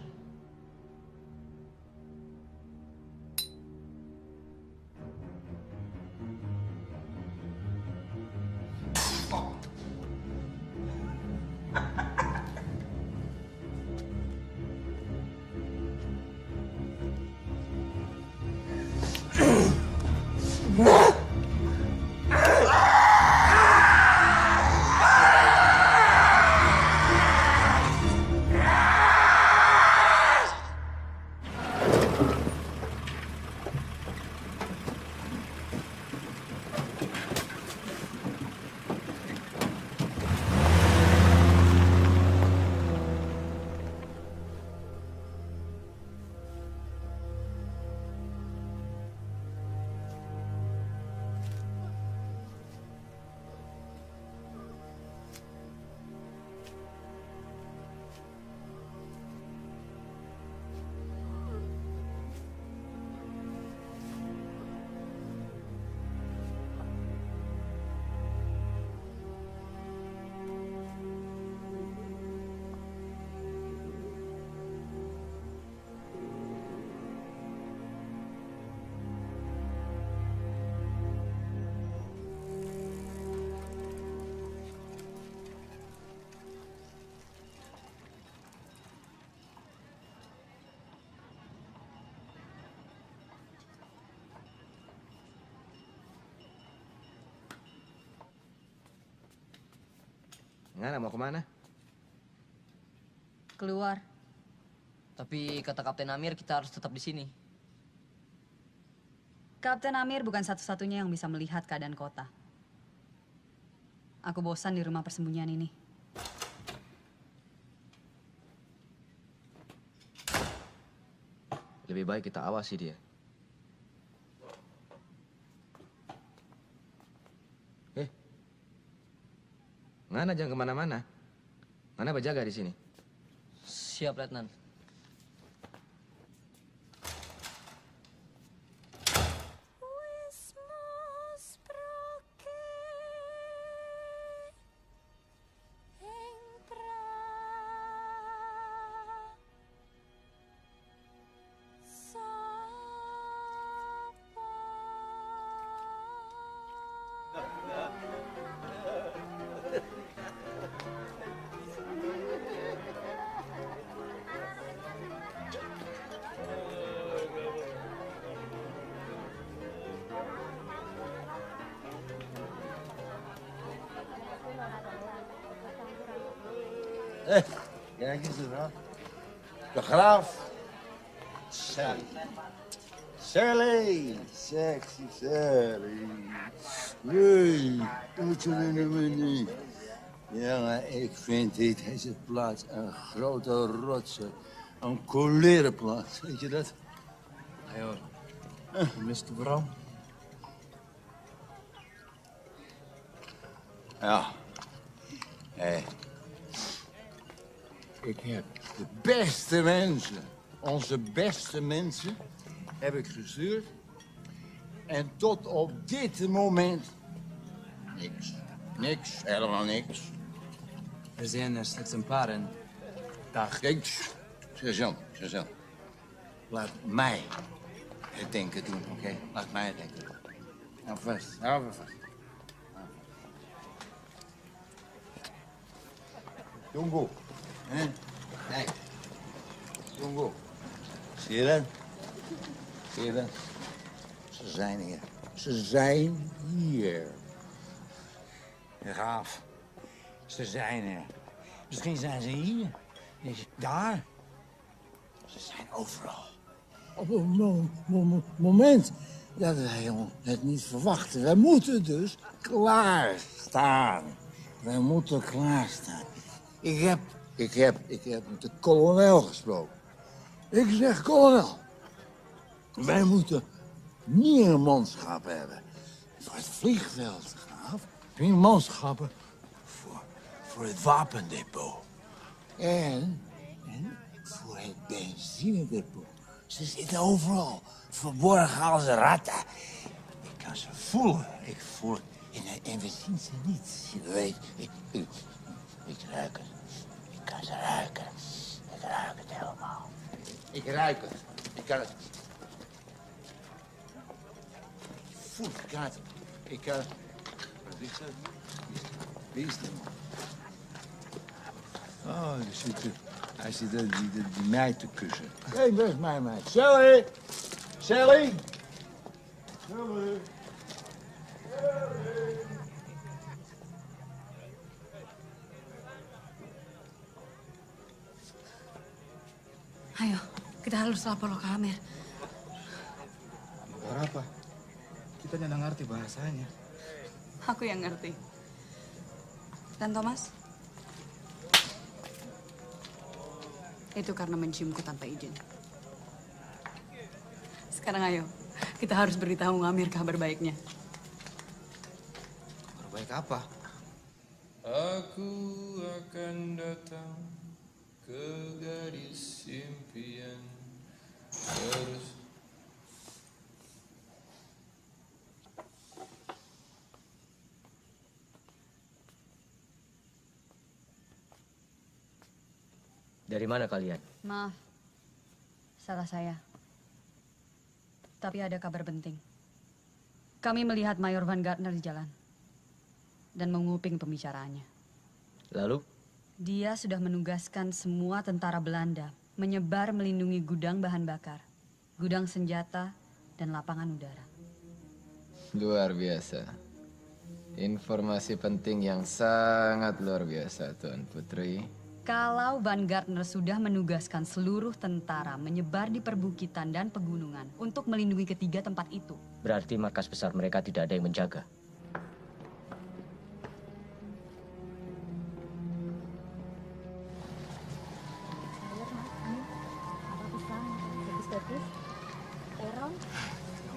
Ngana mau kemana? Keluar. Tapi kata Kapten Amir kita harus tetap di sini. Kapten Amir bukan satu-satunya yang bisa melihat keadaan kota. Aku bosan di rumah persembunyian ini. Lebih baik kita awasi dia. Ngana jangan kemana-mana. Ngana berjaga di sini. Siap, Letnan. Kijk eens eraan. De graaf. Sally. Sally. Sexy Sally. Hey, wat een niet. Ja, ik vind deze plaats een grote rotse. Een kolerenplaats, weet je dat? Ja hoor. Mr. Bram. Ja. Hey. Ik heb de beste mensen, onze beste mensen, heb ik gestuurd. En tot op dit moment niks. Niks, helemaal niks. Er zijn er slechts een paar en... Dag. Kijk, sergeant. Laat mij het denken doen, oké? Laat mij het denken doen. Nou vast, hou me vast. Jongo. Hè? Kijk. Jongo. Zie je dat? Zie je dat? Ze zijn hier. Ze zijn hier. Graaf. Ze zijn er. Misschien zijn ze hier. Daar. Ze zijn overal. Op een moment dat wij het niet verwachten. Wij moeten dus klaarstaan. Wij moeten klaarstaan. Ik heb met de kolonel gesproken. Ik zeg, kolonel, wij moeten meer manschappen hebben. Voor het vliegveld, graaf. Meer manschappen voor het wapendepot. En voor het benzinedepot. Ze zitten overal, verborgen als ratten. Ik kan ze voelen. Ik voel en we zien ze niet. Je weet, ik ruik het. Ik kan ze ruiken. Ik ruik het helemaal. Ik ruik het. Ik kan het. Voel, ik kan het. Ik kan het. Wie is dat? Wie is dat? Oh, hij zit die meid te kussen. Hé, hey, dat is mijn meid. Sally! Sally! Sally! Ayo, kita harus lapor ke Amir. Lapor apa? Kita tidak ngerti bahasanya. Aku yang ngerti. Dan Thomas? Itu karena menciumku tanpa izin. Sekarang ayo, kita harus beritahu Amir kabar baiknya. Kabar baik apa? Aku akan datang ke gadis impian terus. Dari mana kalian? Maaf, salah saya. Tapi ada kabar penting. Kami melihat Mayor Van Gardner di jalan dan menguping pembicaraannya. Lalu? Dia sudah menugaskan semua tentara Belanda menyebar melindungi gudang bahan bakar, gudang senjata, dan lapangan udara. Luar biasa. Informasi penting yang sangat luar biasa, Tuan Putri. Kalau Van Gardner sudah menugaskan seluruh tentara menyebar di perbukitan dan pegunungan untuk melindungi ketiga tempat itu. Berarti markas besar mereka tidak ada yang menjaga.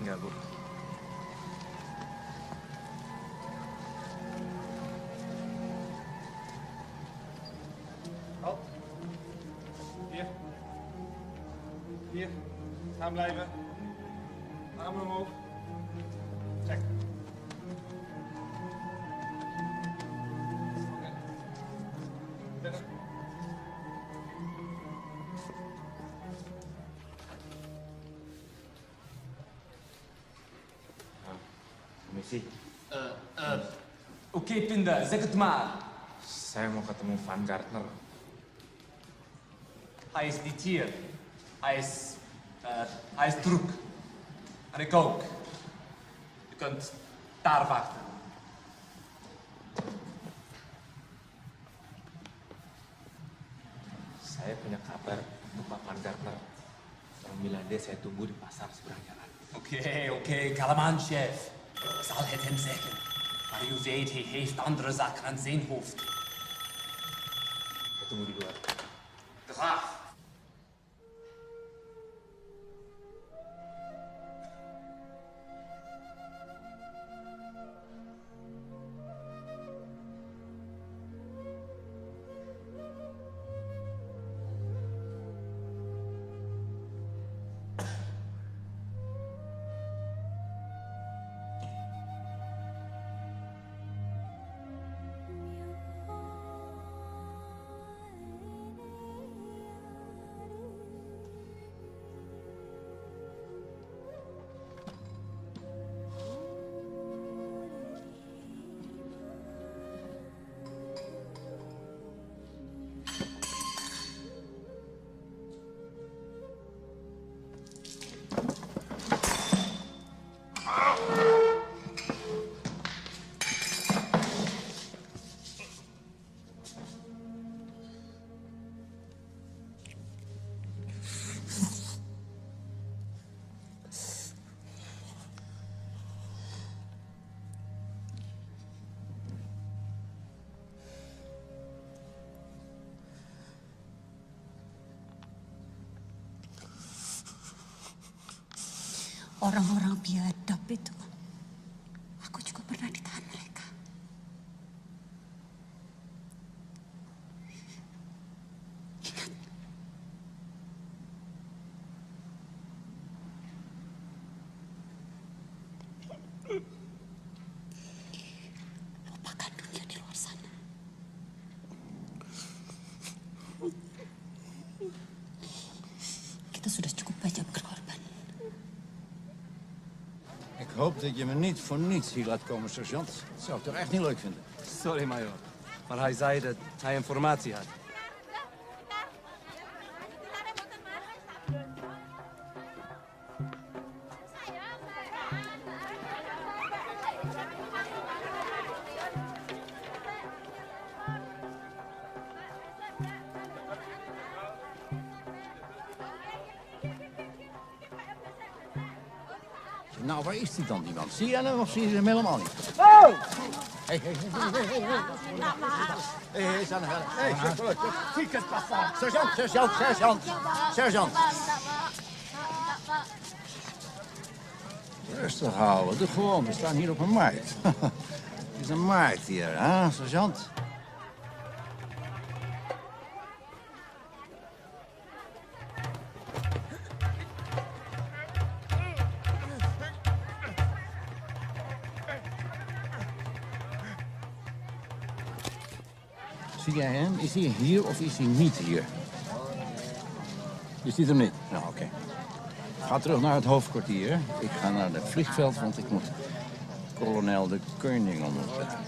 Enggak, Bu. Halt. Hier. Hier. Gaan blijven. Armen omhoog. Check. Oké. Verder. Permisi. Oké, Pinda, zeg het maar. Saya mau ketemu Van Gardner. Hij is niet hier. Hij is druk. En ik ook. Je kunt daar wachten. Saya punya kabar untuk Pak Van Gardner. Tolong bilang dia saya tunggu di pasar seberang jalan. Oké, kalm aan, chef. Ik zal het hem zeggen. Maar u weet, hij heeft andere zaken aan zijn hoofd. Saya tunggu di luar. Graag. Orang-orang biadab itu, aku juga pernah ditahan mereka. Ingat. Lupakan dunia di luar sana. Kita sudah cukup banyak berkorban. Ik hoop dat je me niet voor niets hier laat komen, sergeant. Dat zou ik toch echt niet leuk vinden. Sorry, major. Maar hij zei dat hij informatie had. Nou, waar is die dan, die man? Zie je hem of zie je hem helemaal niet? Oh! Hey, sergeant. Rustig houden, doe gewoon. We staan hier op een markt. Het is een markt hier, hè, sergeant? Zie jij hem? Is hij hier of is hij niet hier? Je ziet hem niet? Nou, oké. Ga terug naar het hoofdkwartier. Ik ga naar het vliegveld, want ik moet kolonel de Koning ontmoeten.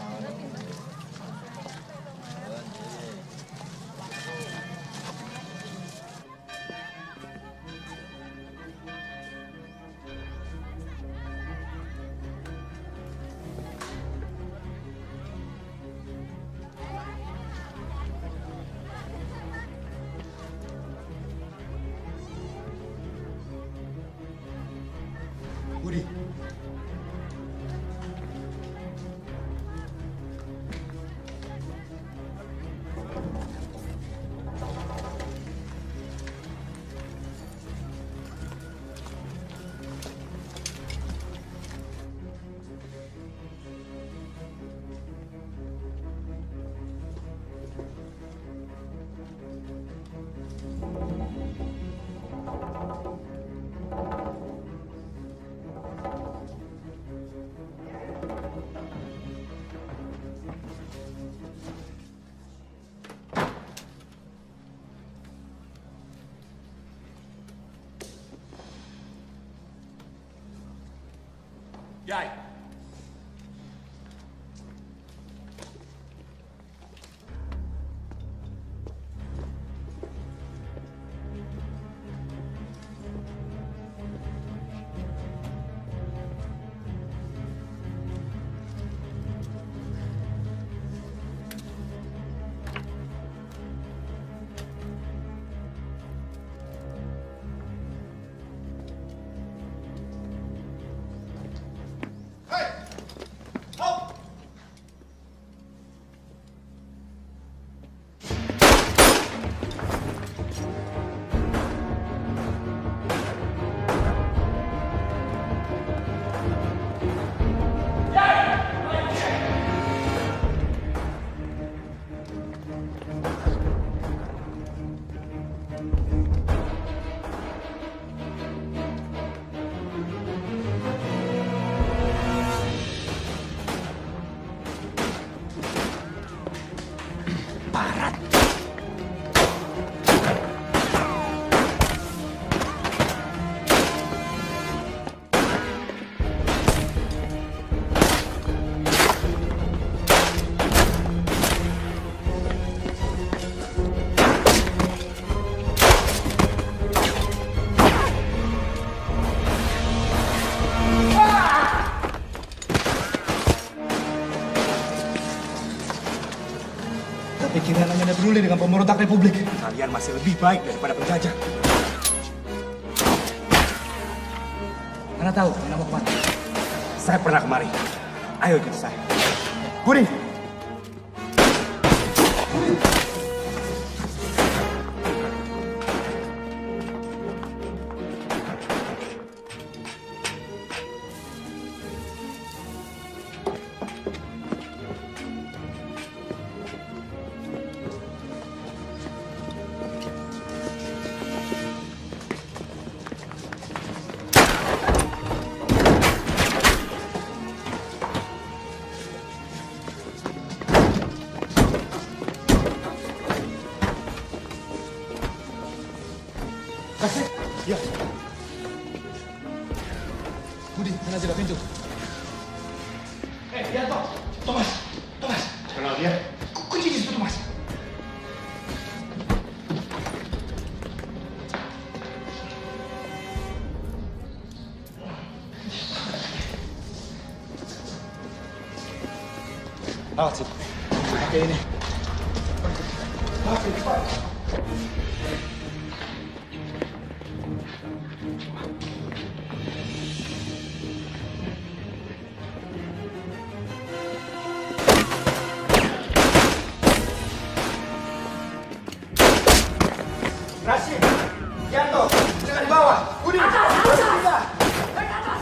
Jij. Pikiran hanya peduli dengan pemberontak Republik. Kalian masih lebih baik daripada penjajah. Anda tahu Anda mau kemana? Saya pernah kemari. Ayo ikut saya. Kuning! Ya. Budi, sana jaga pintu. Yanto, Thomas. Kenal dia? Kunci di situ, Thomas. Lewat sini. Pakai ini. Lewat sini, Pak. Rashid, Yanto, jangan di bawah. Budi, atas. Baik atas.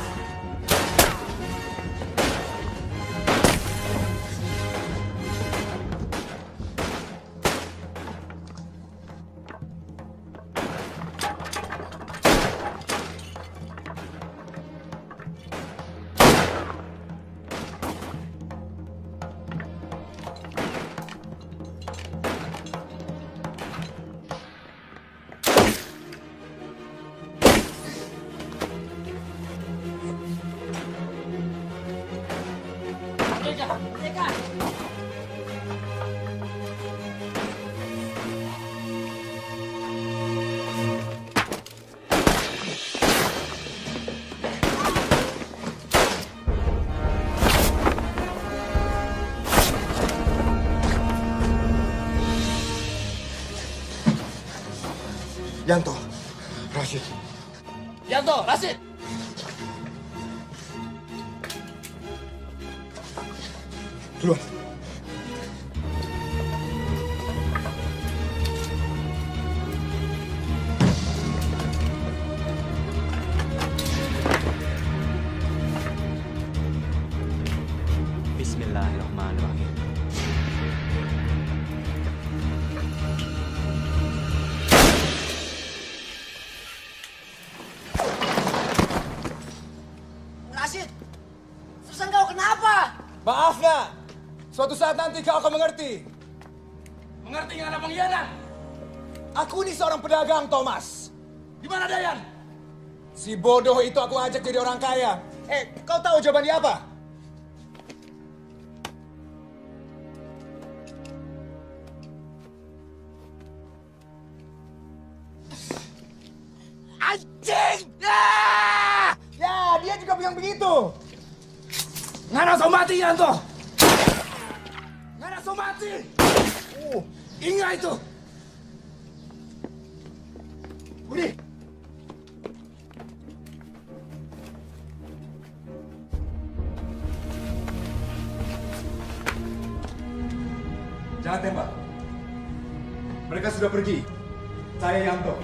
Yanto, Rashid. Yanto, Rashid. Duluan. Bismillahirrahmanirrahim. Rashid, terus engkau kenapa? Maaf, nak. Suatu saat nanti kau akan mengerti. Mengerti nggak ada pengkhianat? Aku ini seorang pedagang, Thomas. Di mana Dayan? Si bodoh itu aku ajak jadi orang kaya. Kau tahu jawabannya apa? Anjing! Ya, dia juga bilang begitu. Ngana so mati, Yanto! Ngana so mati! Ingat itu! Budi! Jangan tembak. Mereka sudah pergi. Saya Yanto.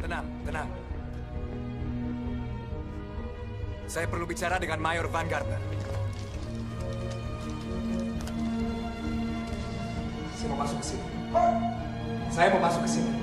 Tenang, tenang. Saya perlu bicara dengan Mayor Van Gardner. Saya mau masuk ke sini. Saya mau masuk ke sini.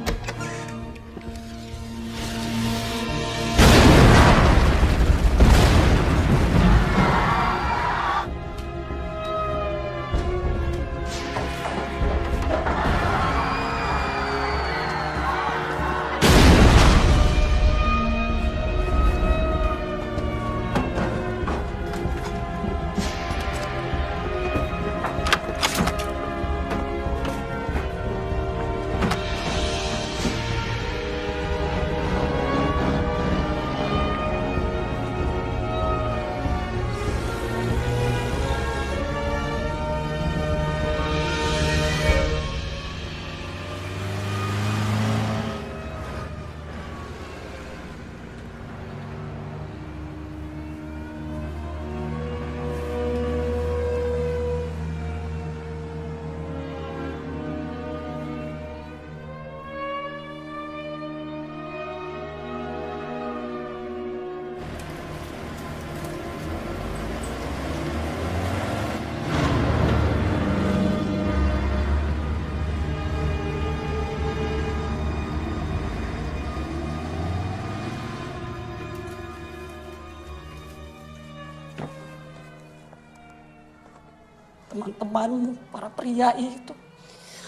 Teman-temanmu, para pria itu.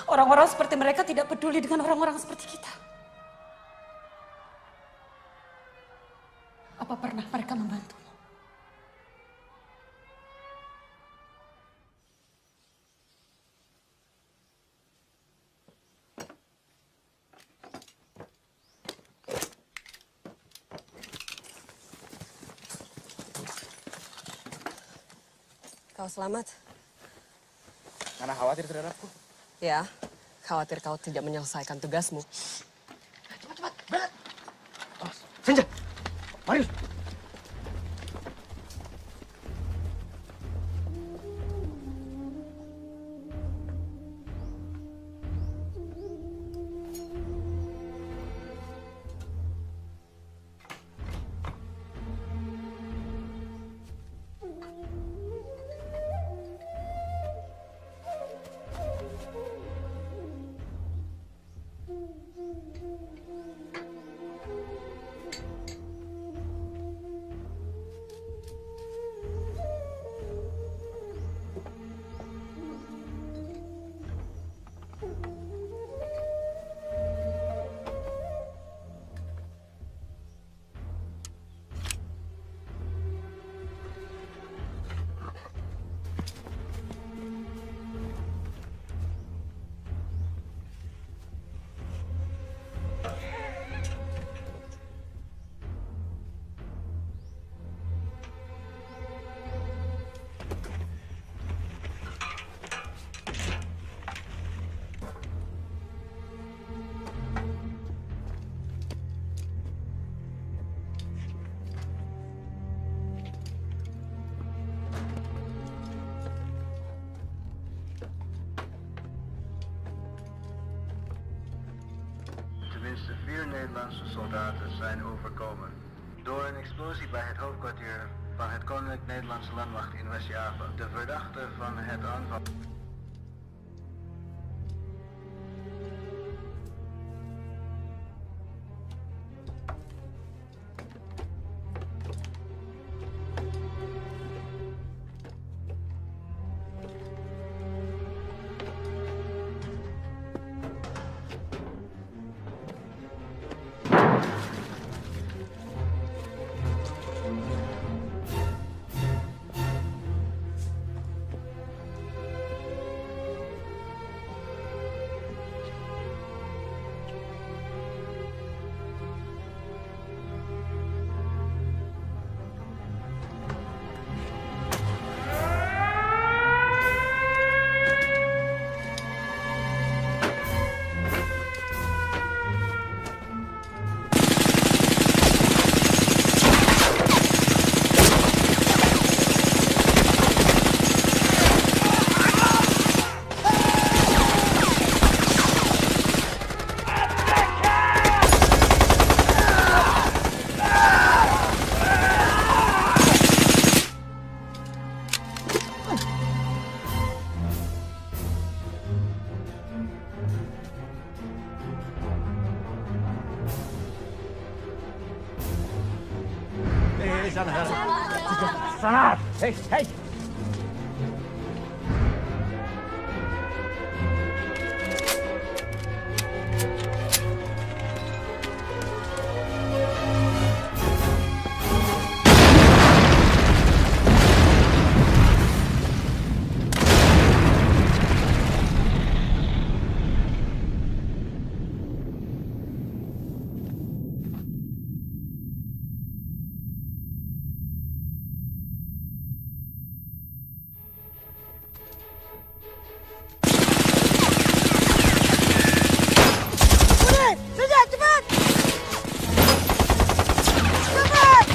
Orang-orang seperti mereka tidak peduli dengan orang-orang seperti kita. Apa pernah mereka membantumu? Kau selamat. Karena khawatir terhadapku. Ya, khawatir kau tidak menyelesaikan tugasmu. Cepat, berat. Senja, mari. Tenminste 4 Nederlandse soldaten zijn overkomen door een explosie bij het hoofdkwartier van het Koninklijk Nederlandse Landmacht in West-Java. De verdachte van het aanval... Sana! Hei, hei! Sudah, cepat! Cepat!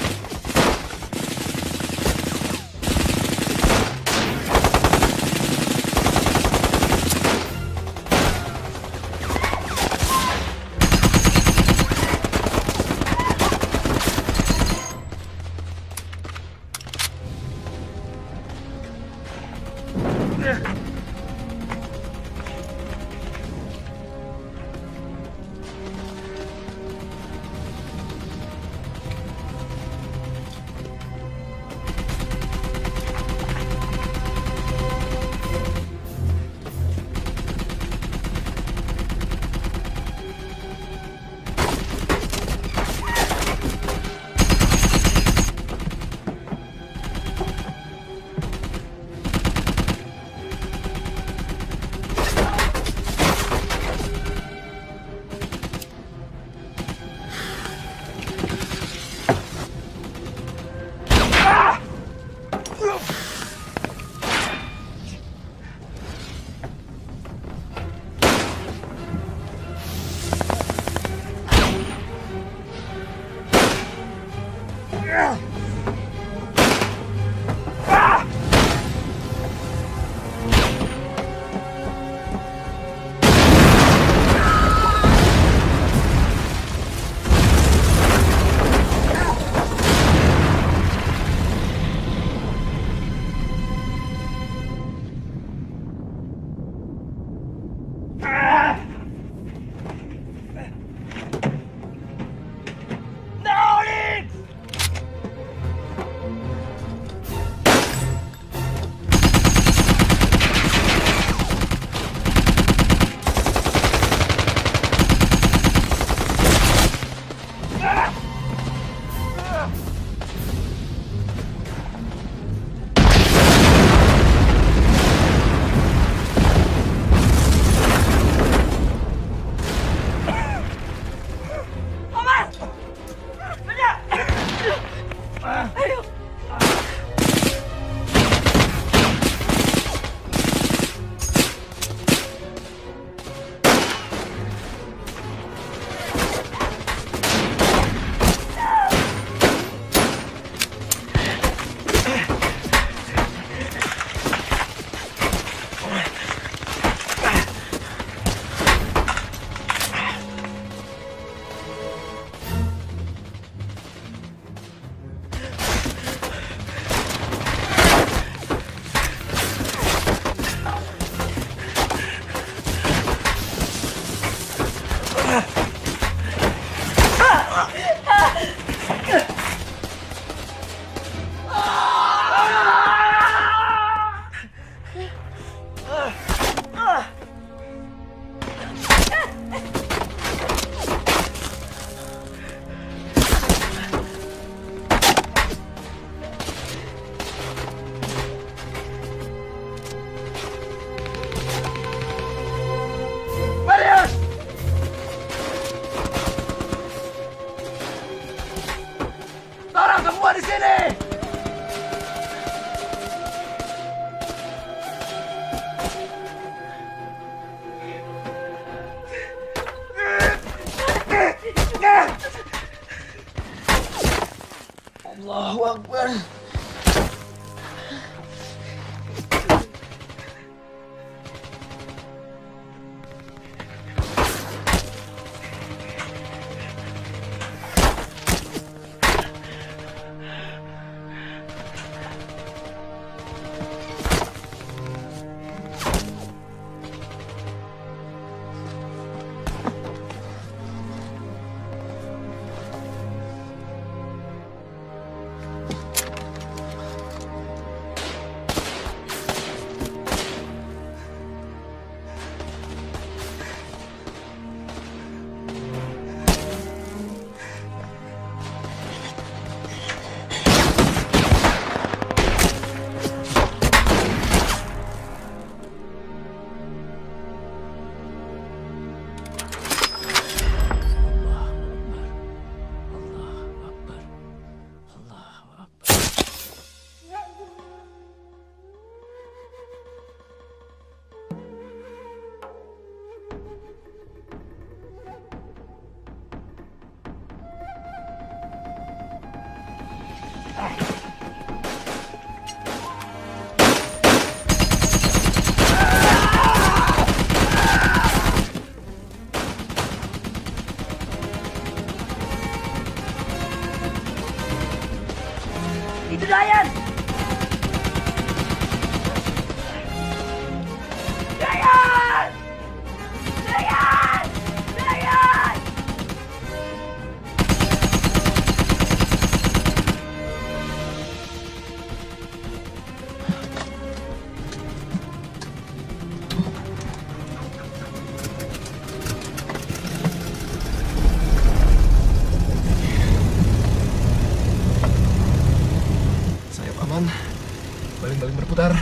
Baling-baling berputar.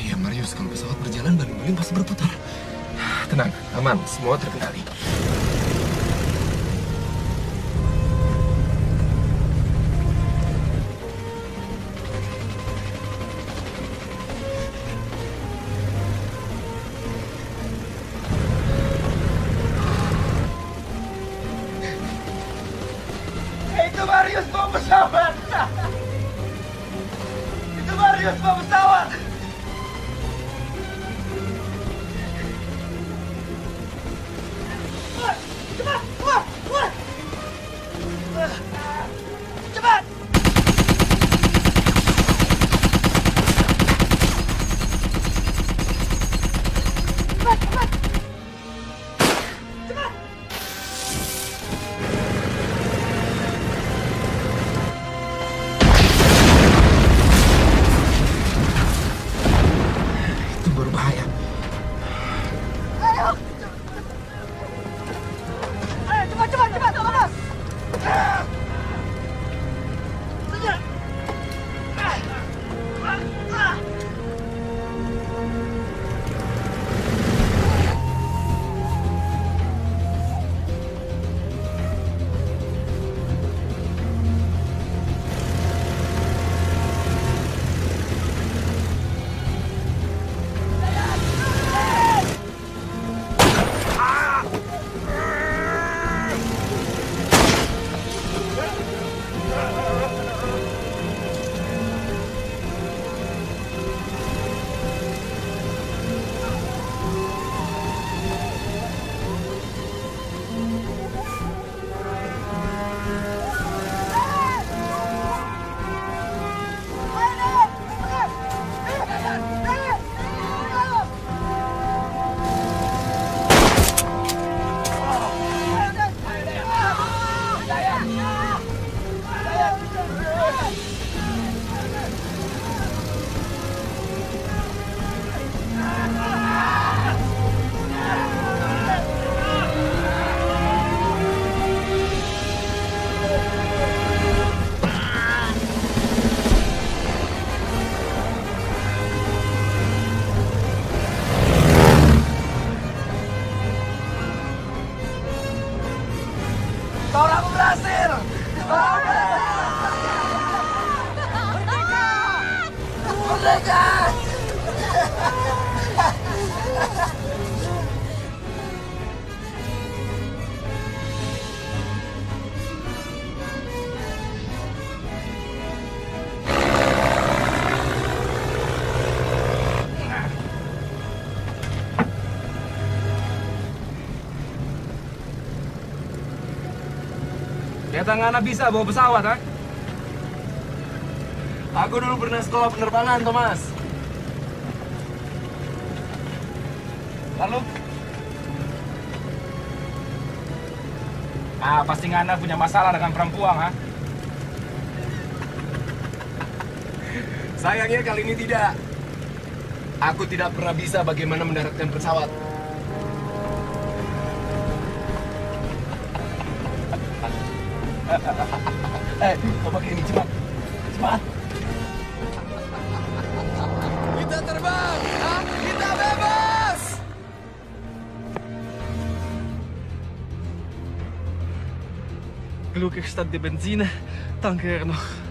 Iya, Marius. Kalau pesawat berjalan, baling-baling pasti berputar. Tenang, aman. Semua terkendali. Itu Marius bawa pesawat. Itu Marius bawa pesawat. Cepat, keluar, keluar. Cepat. Cepat, cepat. Cepat. Itu berbahaya. Ayo. Ayo, cepat, cepat, cepat, cepat. Senyap. Tolong berhasil. Merdeka. Ternyata Ngana bisa bawa pesawat, ha? Aku dulu pernah sekolah penerbangan, Thomas. Lalu? Pasti Ngana punya masalah dengan perempuan, ha? Sayangnya kali ini tidak. Aku tidak pernah bisa bagaimana mendaratkan pesawat. Kau pakai ini, cepat. Cepat. Kita terbang! Kita bebas! Gelukkig staat de benzine tanker er nog.